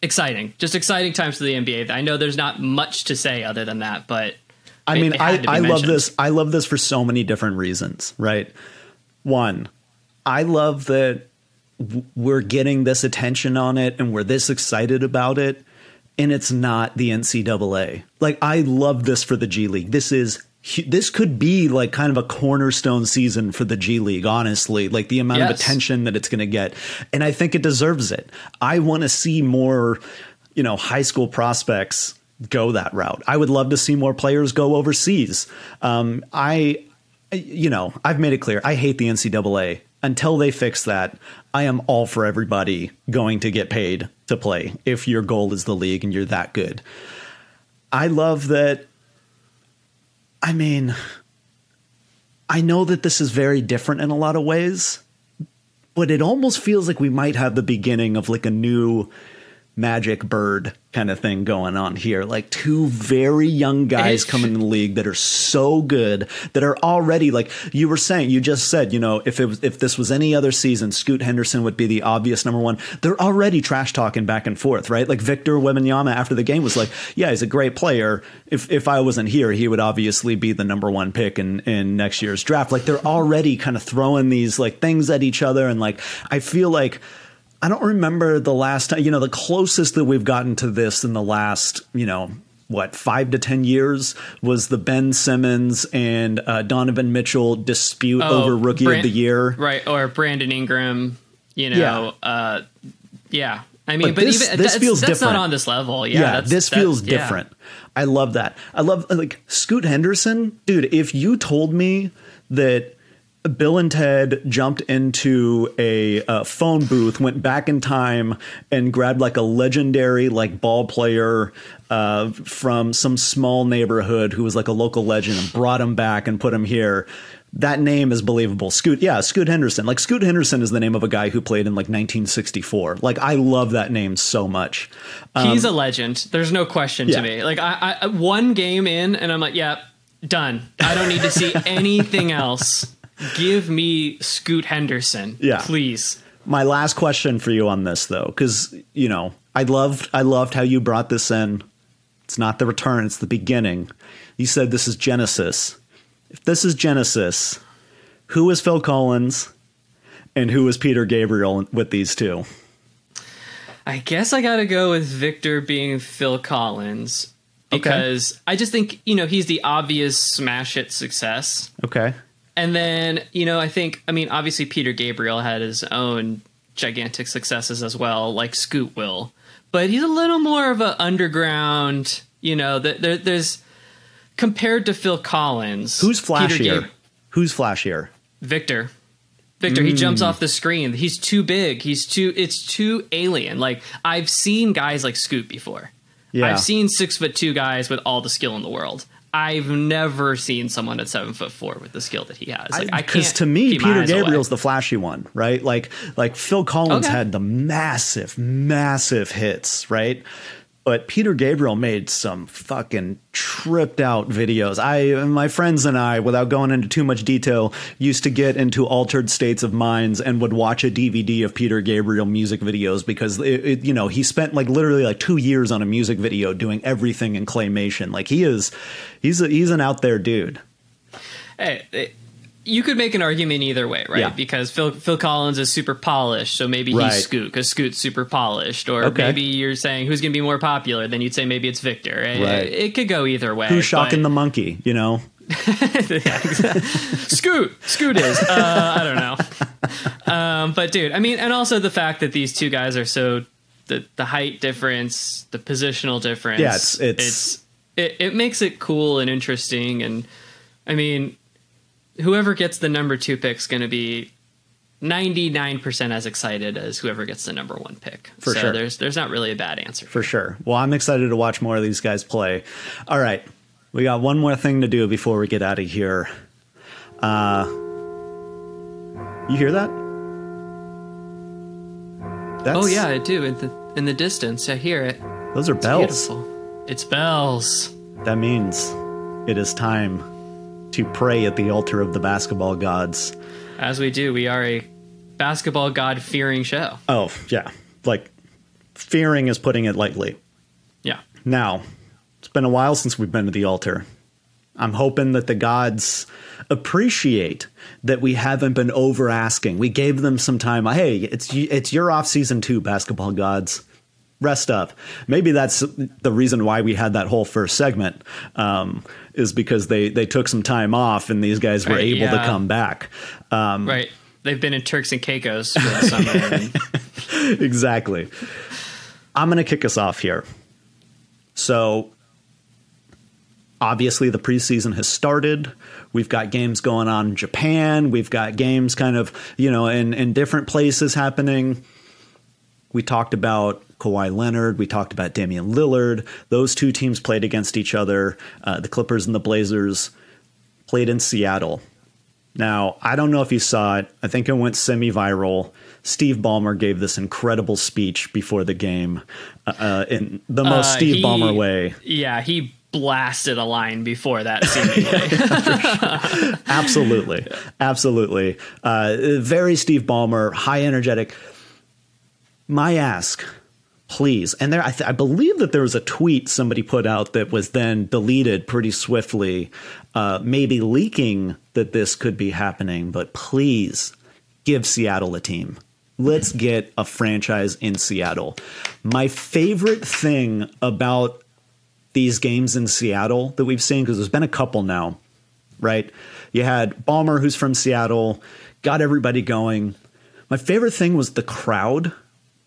Exciting. Just exciting times for the NBA. I know there's not much to say other than that, but I mean, I love this. I love this for so many different reasons, right? One, I love that we're getting this attention on it and we're this excited about it, and it's not the NCAA. Like, I love this for the G League. This could be like kind of a cornerstone season for the G League, honestly, like the amount of attention that it's going to get. And I think it deserves it. I want to see more, high school prospects go that route. I would love to see more players go overseas. I've made it clear. I hate the NCAA. Until they fix that, I am all for everybody going to get paid to play if your goal is the league and you're that good. I love that. I mean, I know that this is very different in a lot of ways, but it almost feels like we might have the beginning of like a new Magic Bird kind of thing going on here. Like two very young guys coming in the league that are so good, that are already, like you just said, if this was any other season, Scoot Henderson would be the obvious number 1. They're already trash talking back and forth, right? Like Victor Wembanyama after the game was like, yeah, he's a great player. If I wasn't here, he would obviously be the number 1 pick in next year's draft. Like they're already kind of throwing these like things at each other. And like, I feel like, I don't remember the last time, the closest that we've gotten to this in the last, 5 to 10 years was the Ben Simmons and Donovan Mitchell dispute over Rookie of the Year. Right. Or Brandon Ingram, yeah. I mean, but this, even this feels that's different. Not on this level. This feels different. I love that. I love like Scoot Henderson. Dude, if you told me that Bill and Ted jumped into a phone booth, went back in time and grabbed like a legendary like ball player from some small neighborhood who was like a local legend and brought him back and put him here. That name is believable. Scoot Henderson. Like Scoot Henderson is the name of a guy who played in like 1964. Like I love that name so much. He's a legend. There's no question to me. Like I one game in and I'm like, yeah, done. I don't need to see anything else. Give me Scoot Henderson, please. My last question for you on this, though, because, I loved how you brought this in. It's not the return. It's the beginning. You said this is Genesis. If this is Genesis, who is Phil Collins and who is Peter Gabriel with these two? I guess I got to go with Victor being Phil Collins because I just think, he's the obvious smash hit success. Okay. And then, obviously Peter Gabriel had his own gigantic successes as well, like Scoot will. But he's a little more of an underground, there's compared to Phil Collins. Who's flashier? Who's flashier? Victor, he jumps off the screen. He's too big. It's too alien. Like, I've seen guys like Scoot before. Yeah. I've seen 6'2" guys with all the skill in the world. I've never seen someone at 7'4" with the skill that he has. Like, I can't. Because to me, Peter Gabriel's the flashy one, right? Like Phil Collins had the massive hits, right? But Peter Gabriel made some fucking tripped out videos. My friends and I, without going into too much detail, used to get into altered states of minds and would watch a DVD of Peter Gabriel music videos because he spent like literally like 2 years on a music video doing everything in claymation. Like he's an out there dude. Hey, you could make an argument either way, right? Yeah. Because Phil Collins is super polished, so maybe he's Scoot because Scoot's super polished. Or maybe you're saying who's going to be more popular, then you'd say maybe it's Victor. It could go either way. Who's shocking the monkey, Scoot is. I don't know. But dude, and also the fact that these two guys are so the height difference, the positional difference. Yeah, it makes it cool and interesting. And I mean, whoever gets the number 2 pick is going to be 99% as excited as whoever gets the number 1 pick. For sure. There's not really a bad answer. For sure. Well, I'm excited to watch more of these guys play. All right. We got one more thing to do before we get out of here. You hear that? Oh yeah, I do. In the distance, I hear it. Those are bells. Beautiful. It's bells. That means it is time to pray at the altar of the basketball gods. As we do, we are a basketball god-fearing show. Oh, yeah. Like, fearing is putting it lightly. Yeah. Now, it's been a while since we've been to the altar. I'm hoping that the gods appreciate that we haven't been over asking. We gave them some time. Hey, it's your off season too, basketball gods. Rest up. Maybe that's the reason why we had that whole first segment, is because they took some time off and these guys were able to come back. Right. They've been in Turks and Caicos for the summer. Exactly. I'm going to kick us off here. So obviously the preseason has started. We've got games going on in Japan. We've got games kind of, in different places happening. We talked about Kawhi Leonard. We talked about Damian Lillard. Those two teams played against each other. The Clippers and the Blazers played in Seattle. Now, I don't know if you saw it. I think it went semi-viral. Steve Ballmer gave this incredible speech before the game in the most Steve Ballmer way. Yeah, he blasted a line before that, seemingly. Sure. Absolutely. Very Steve Ballmer, high energetic. My ask, please, and there, I believe that there was a tweet somebody put out that was then deleted pretty swiftly, maybe leaking that this could be happening, but please give Seattle a team. Let's get a franchise in Seattle. My favorite thing about these games in Seattle that we've seen, because there's been a couple now, right? You had Ballmer, who's from Seattle, got everybody going. My favorite thing was the crowd.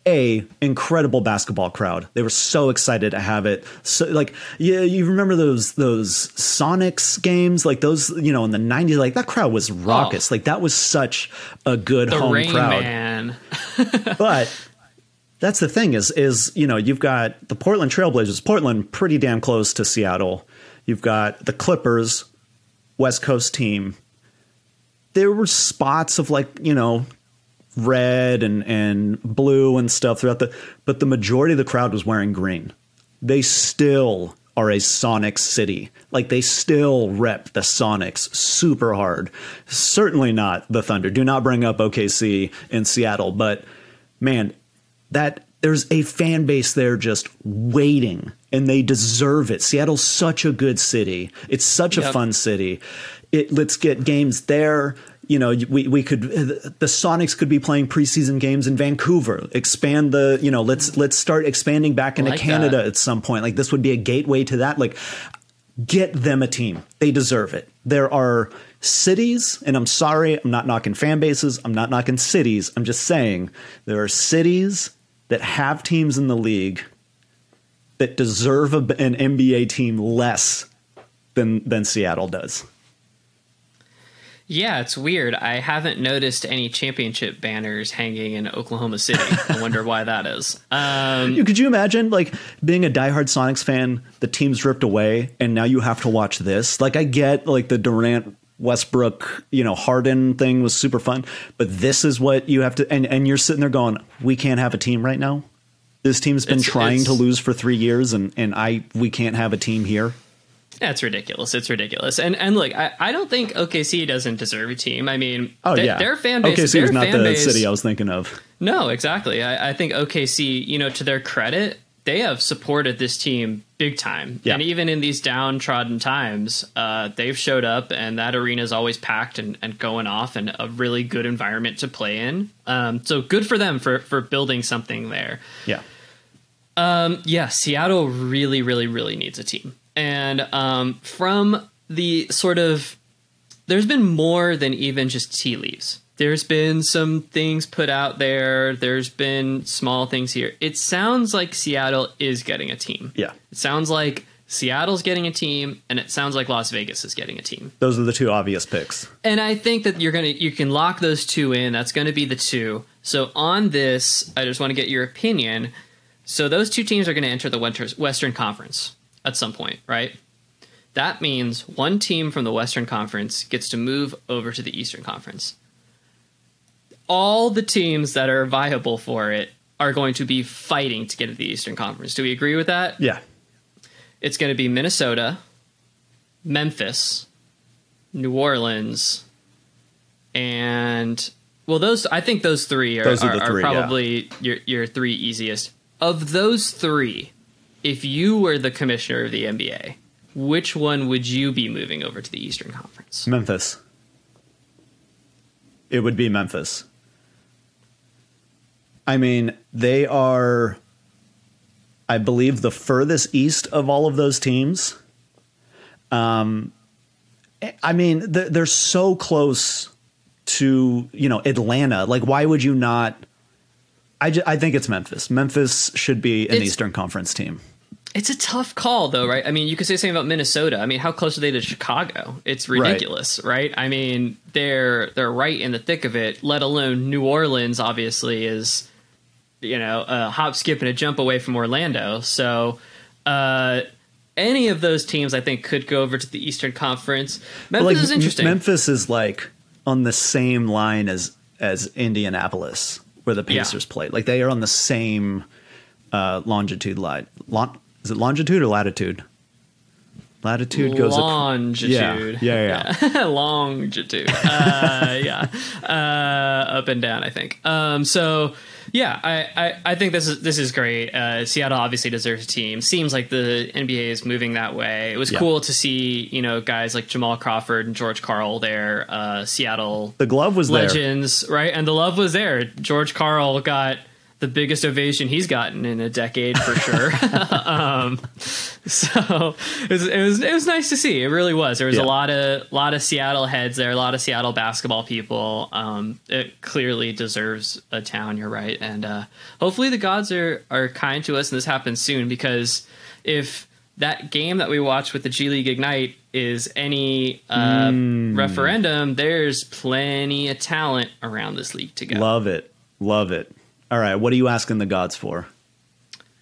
Incredible basketball crowd. They were so excited to have it. So like, yeah, you remember those Sonics games, like those, in the 90s, like that crowd was raucous. Like that was such a good home Rain crowd. Man. But that's the thing is, you've got the Portland Trailblazers, Portland pretty damn close to Seattle. You've got the Clippers, West Coast team. There were spots of red and blue and stuff but the majority of the crowd was wearing green. They still are a Sonics city. Like they still rep the Sonics super hard. Certainly not the Thunder. Do not bring up OKC in Seattle, but man, that there's a fan base there just waiting, and they deserve it. Seattle's such a good city. It's such a fun city. Let's get games there. We could, the Sonics could be playing preseason games in Vancouver, expand let's start expanding back into Canada at some point. Like this would be a gateway to that. Like get them a team. They deserve it. There are cities, and I'm sorry, I'm not knocking fan bases. I'm not knocking cities. I'm just saying there are cities that have teams in the league that deserve an NBA team less than Seattle does. Yeah, it's weird. I haven't noticed any championship banners hanging in Oklahoma City. I wonder why that is. Could you imagine being a diehard Sonics fan, the team's ripped away, and now you have to watch this? Like I get the Durant, Westbrook, Harden thing was super fun, but this is what you have to, and you're sitting there going, we can't have a team right now. This team's been trying to lose for 3 years, and we can't have a team here. That's ridiculous. It's ridiculous. And look, I don't think OKC doesn't deserve a team. I mean, their fan base. OKC was not the city I was thinking of. No, exactly. I think OKC, to their credit, they have supported this team big time. Yeah. And even in these downtrodden times, they've showed up, and that arena is always packed and going off, and a really good environment to play in. So good for them for building something there. Yeah. Seattle really, really, really needs a team. And from the sort of, there's been more than even just tea leaves. There's been some things put out there. There's been small things here. It sounds like Seattle is getting a team. Yeah. It sounds like Seattle's getting a team, and it sounds like Las Vegas is getting a team. Those are the two obvious picks. And I think that you can lock those two in. That's going to be the two. So on this, I just want to get your opinion. So those two teams are going to enter the Western Conference at some point, right? That means one team from the Western Conference gets to move over to the Eastern Conference. All the teams that are viable for it are going to be fighting to get to the Eastern Conference. Do we agree with that? Yeah. It's going to be Minnesota, Memphis, New Orleans, and I think those three are probably your three easiest. Of those three, if you were the commissioner of the NBA, which one would you be moving over to the Eastern Conference? Memphis. It would be Memphis. I mean, they are, I believe, the furthest east of all of those teams. I mean, they're so close to, Atlanta. Like, why would you not? I think it's Memphis. Memphis should be an Eastern Conference team. It's a tough call, though, right? I mean, you could say something about Minnesota. I mean, how close are they to Chicago? It's ridiculous, right? I mean, they're right in the thick of it, let alone New Orleans, obviously, is, a hop, skip, and a jump away from Orlando. So any of those teams, I think, could go over to the Eastern Conference. Memphis is interesting. Memphis is like on the same line as Indianapolis, where the Pacers played. Like, they are on the same longitude line. Is it longitude or latitude? Latitude goes longitude. Yeah. Longitude. Up and down, I think. I think this is great. Seattle obviously deserves a team. Seems like the NBA is moving that way. It was cool to see, guys like Jamal Crawford and George Karl there. Seattle. The glove was legends, there. Right? And the love was there. George Karl got the biggest ovation he's gotten in a decade for sure. So it was nice to see. It really was. There was a lot of Seattle heads there, a lot of Seattle basketball people. It clearly deserves a town. You're right. And hopefully the gods are kind to us and this happens soon, because if that game that we watched with the G League Ignite is any referendum, there's plenty of talent around this league to go. Love it. All right, what are you asking the gods for?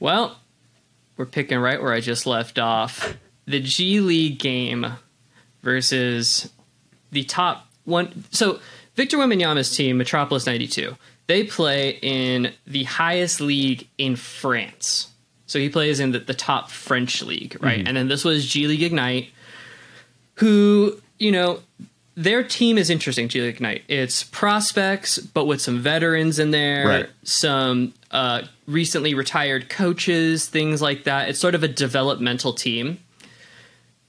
Well, we're picking right where I just left off. The G League game versus the top one. So Victor Wembanyama's team, Metropolis 92, they play in the highest league in France. So he plays in the top French league, right? Mm-hmm. And then this was G League Ignite, who, their team is interesting, G League Ignite. It's prospects, but with some veterans in there, right. Some recently retired coaches, things like that. It's sort of a developmental team.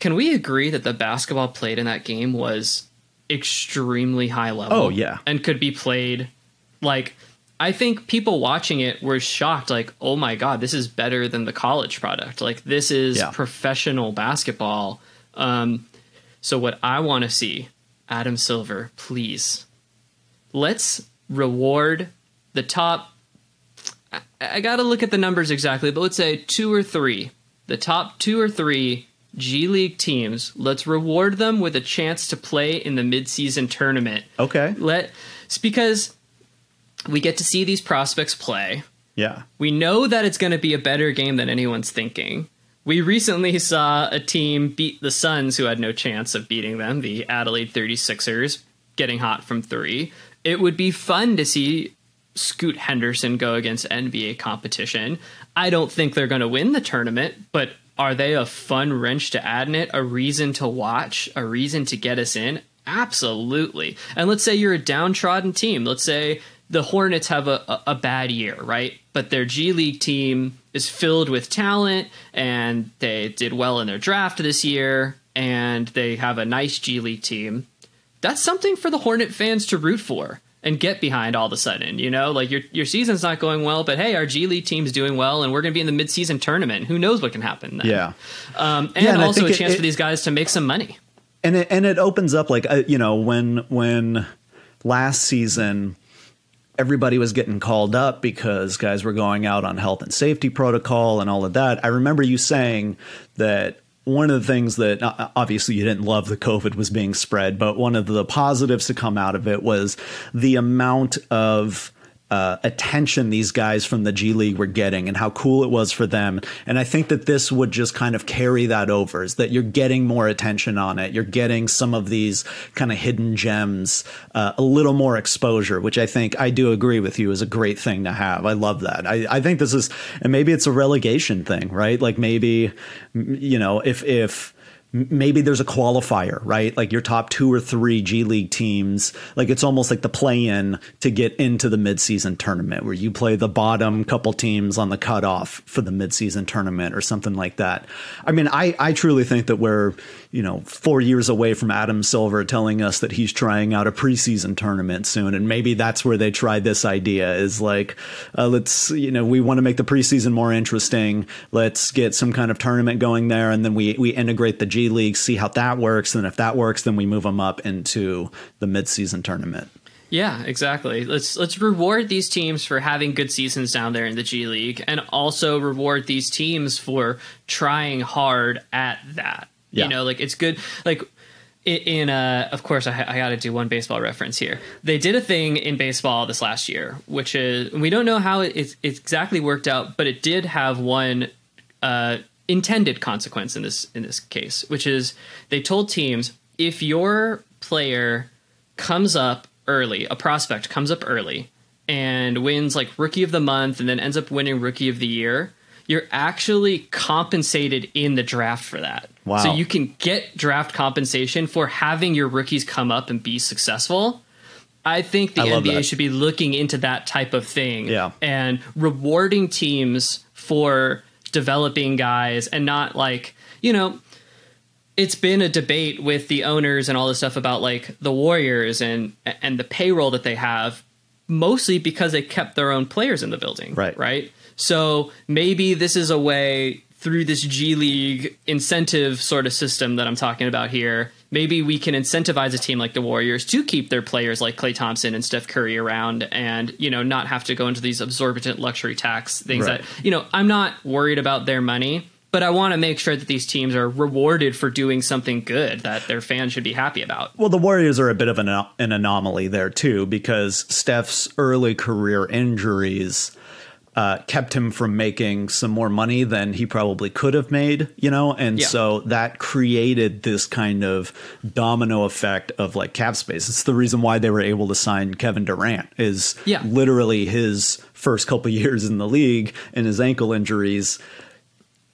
Can we agree that the basketball played in that game was extremely high level? Oh, yeah. And could be played, I think people watching it were shocked, oh my God, this is better than the college product. This is professional basketball. So what I want to see, Adam Silver, please, let's reward the top. I got to look at the numbers exactly, but let's say the top 2 or 3 G League teams. Let's reward them with a chance to play in the midseason tournament. Okay. It's because we get to see these prospects play. Yeah. We know that it's going to be a better game than anyone's thinking. We recently saw a team beat the Suns, who had no chance of beating them, the Adelaide 36ers, getting hot from 3. It would be fun to see Scoot Henderson go against NBA competition. I don't think they're going to win the tournament, but are they a fun wrench to add in it? A reason to watch? A reason to get us in? Absolutely. And let's say you're a downtrodden team. Let's say the Hornets have a bad year, right? But their G League team is filled with talent, and they did well in their draft this year, and they have a nice G League team. That's something for the Hornet fans to root for and get behind all of a sudden, your season's not going well, but hey, our G League team's doing well, and we're going to be in the midseason tournament. Who knows what can happen then? Yeah. And also a chance for these guys to make some money. And it opens up, when last season, everybody was getting called up because guys were going out on health and safety protocol and all of that. I remember you saying that one of the things that obviously you didn't love the COVID was being spread, but one of the positives to come out of it was the amount of attention these guys from the G League were getting and how cool it was for them. And I think that this would just kind of carry that over, is that you're getting more attention on it. You're getting some of these kind of hidden gems, a little more exposure, which I think I do agree with you is a great thing to have. I love that. I think this is, and maybe it's a relegation thing, right? Like maybe, you know, if maybe there's a qualifier, right? Like your top 2 or 3 G League teams, like it's almost like the play-in to get into the midseason tournament, where you play the bottom couple teams on the cutoff for the midseason tournament or something like that. I mean, I truly think that we're, you know, 4 years away from Adam Silver telling us that he's trying out a preseason tournament soon. And maybe that's where they try this idea, is like, let's, you know, we want to make the preseason more interesting. Let's get some kind of tournament going there. And then we integrate the G League, see how that works. And if that works, then we move them up into the midseason tournament. Yeah, exactly. Let's reward these teams for having good seasons down there in the G League, and also reward these teams for trying hard at that. Yeah. You know, like it's good. Like in of course, I got to do one baseball reference here. They did a thing in baseball this last year, which is, we don't know how it exactly worked out, but it did have one intended consequence in this case, which is they told teams, if your player comes up early, a prospect comes up early and wins like rookie of the month and then ends up winning rookie of the year, you're actually compensated in the draft for that. Wow. So you can get draft compensation for having your rookies come up and be successful. I think the NBA should be looking into that type of thing, and rewarding teams for developing guys, and not like, you know, it's been a debate with the owners and all this stuff about like the Warriors and the payroll that they have, mostly because they kept their own players in the building. Right. So maybe this is a way, through this G League incentive sort of system that I'm talking about here, maybe we can incentivize a team like the Warriors to keep their players like Klay Thompson and Steph Curry around, and, you know, not have to go into these exorbitant luxury tax things that, you know, I'm not worried about their money, but I want to make sure that these teams are rewarded for doing something good that their fans should be happy about. Well, the Warriors are a bit of an anomaly there, too, because Steph's early career injuries kept him from making some more money than he probably could have made, you know? And so that created this kind of domino effect of like cap space. It's the reason why they were able to sign Kevin Durant, is literally his first couple years in the league and his ankle injuries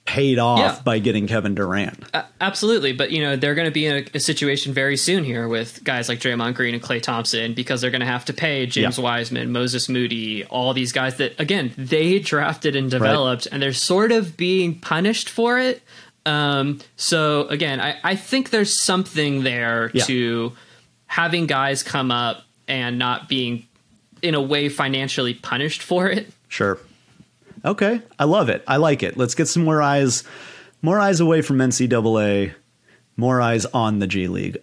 paid off by getting Kevin Durant. Absolutely. But, you know, they're going to be in a situation very soon here with guys like Draymond Green and Klay Thompson, because they're going to have to pay James Wiseman, Moses Moody, all these guys that, again, they drafted and developed, and they're sort of being punished for it. So, again, I think there's something there to having guys come up and not being, in a way, financially punished for it. Sure. Okay, I love it. I like it. Let's get some more eyes away from NCAA, more eyes on the G League.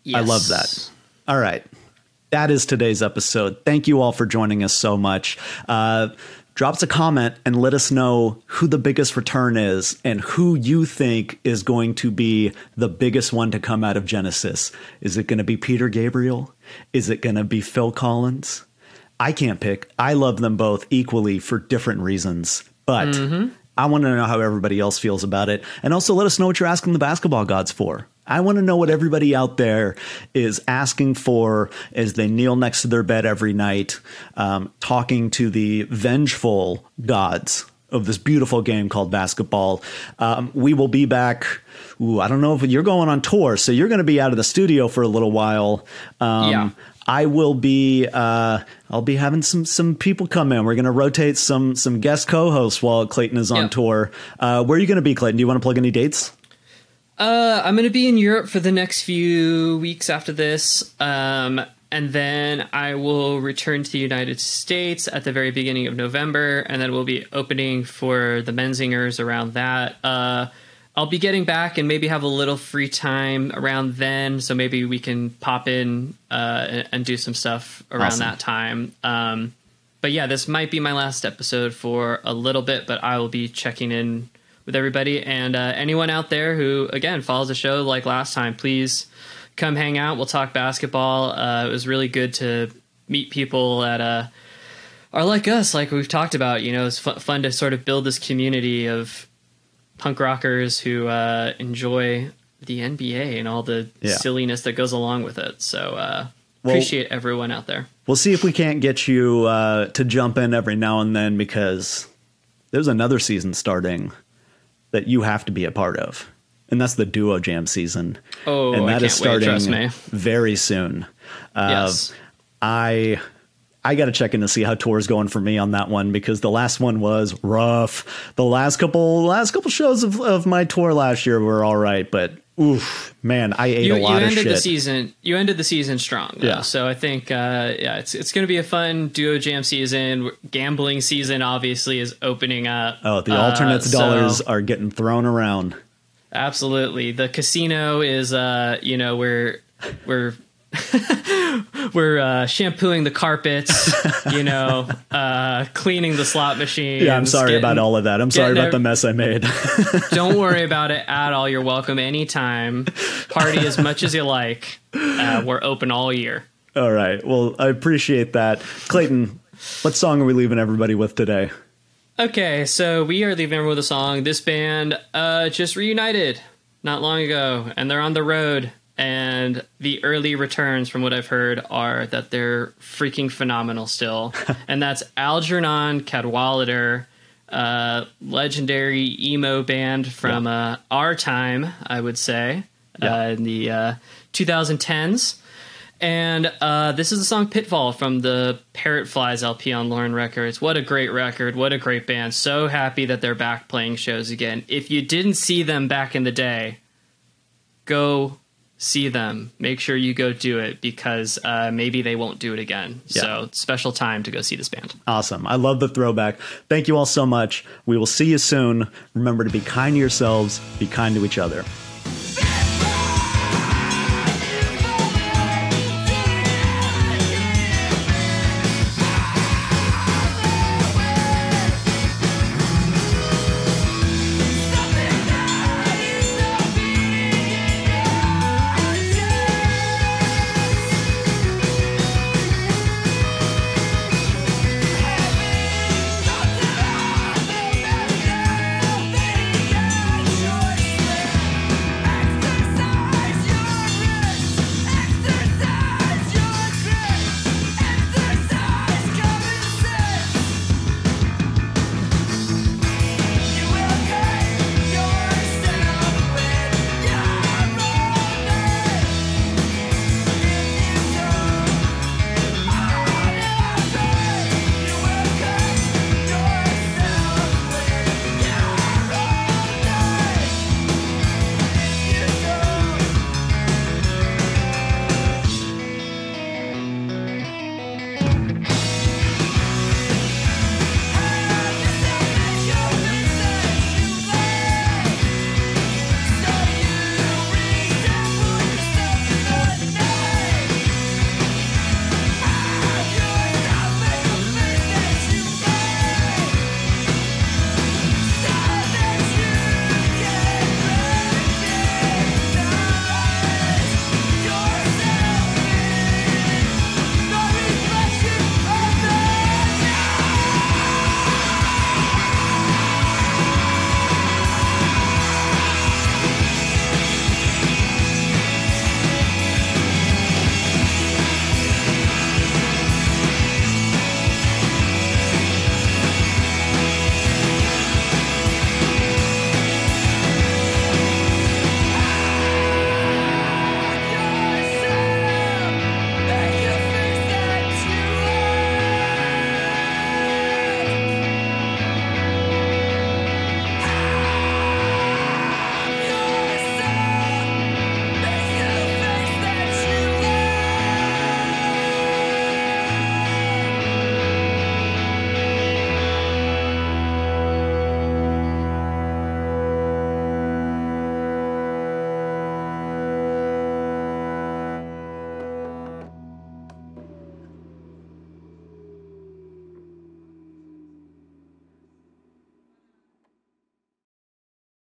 Yes. I love that. All right. That is today's episode. Thank you all for joining us so much. Drop us a comment and let us know who the biggest return is and who you think is going to be the biggest one to come out of Genesis. Is it going to be Peter Gabriel? Is it going to be Phil Collins? I can't pick. I love them both equally for different reasons, but I want to know how everybody else feels about it. And also let us know what you're asking the basketball gods for. I want to know what everybody out there is asking for as they kneel next to their bed every night, talking to the vengeful gods of this beautiful game called basketball. We will be back. I don't know if you're going on tour, so you're going to be out of the studio for a little while. I will be. I'll be having some people come in. We're going to rotate some guest co-hosts while Clayton is on tour. Where are you going to be, Clayton? Do you want to plug any dates? I'm going to be in Europe for the next few weeks after this. And then I will return to the United States at the very beginning of November. And then we'll be opening for the Menzingers around that. I'll be getting back and maybe have a little free time around then. So maybe we can pop in and do some stuff around that time. But yeah, this might be my last episode for a little bit, but I will be checking in with everybody. And anyone out there who, again, follows the show like last time, please come hang out. We'll talk basketball. It was really good to meet people that are like us, like we've talked about. You know, it's fun to sort of build this community of punk rockers who enjoy the NBA and all the silliness that goes along with it. So appreciate everyone out there. We'll see if we can't get you to jump in every now and then, because there's another season starting that you have to be a part of, and that's the Duo Jam season. Oh, and that I is can't wait, trust starting me. very soon. Yes. I got to check in to see how tour's going for me on that one, because the last one was rough. The last couple shows of my tour last year were all right, but oof, man, I ate a lot of shit. You ended the season strong, though. Yeah. So I think, it's going to be a fun Duo Jam season. Gambling season obviously is opening up. Oh, the alternates dollars are getting thrown around. Absolutely. The casino is, we're we're shampooing the carpets, cleaning the slot machines. Yeah, I'm sorry about all of that. I'm sorry about the mess I made. Don't worry about it at all. You're welcome anytime. Party as much as you like. We're open all year. All right. Well, I appreciate that. Clayton, what song are we leaving everybody with today? Okay, so we are leaving everyone with a song. This band just reunited not long ago, and they're on the road. And the early returns, from what I've heard, are that they're freaking phenomenal still. And that's Algernon Cadwallader, legendary emo band from our time, I would say, in the 2010s. And this is the song Pitfall from the Parrot Flies LP on Lauren Records. What a great record. What a great band. So happy that they're back playing shows again. If you didn't see them back in the day, go see them. Make sure you go do it, because maybe they won't do it again. Yeah. So special time to go see this band. Awesome. I love the throwback. Thank you all so much. We will see you soon. Remember to be kind to yourselves, be kind to each other.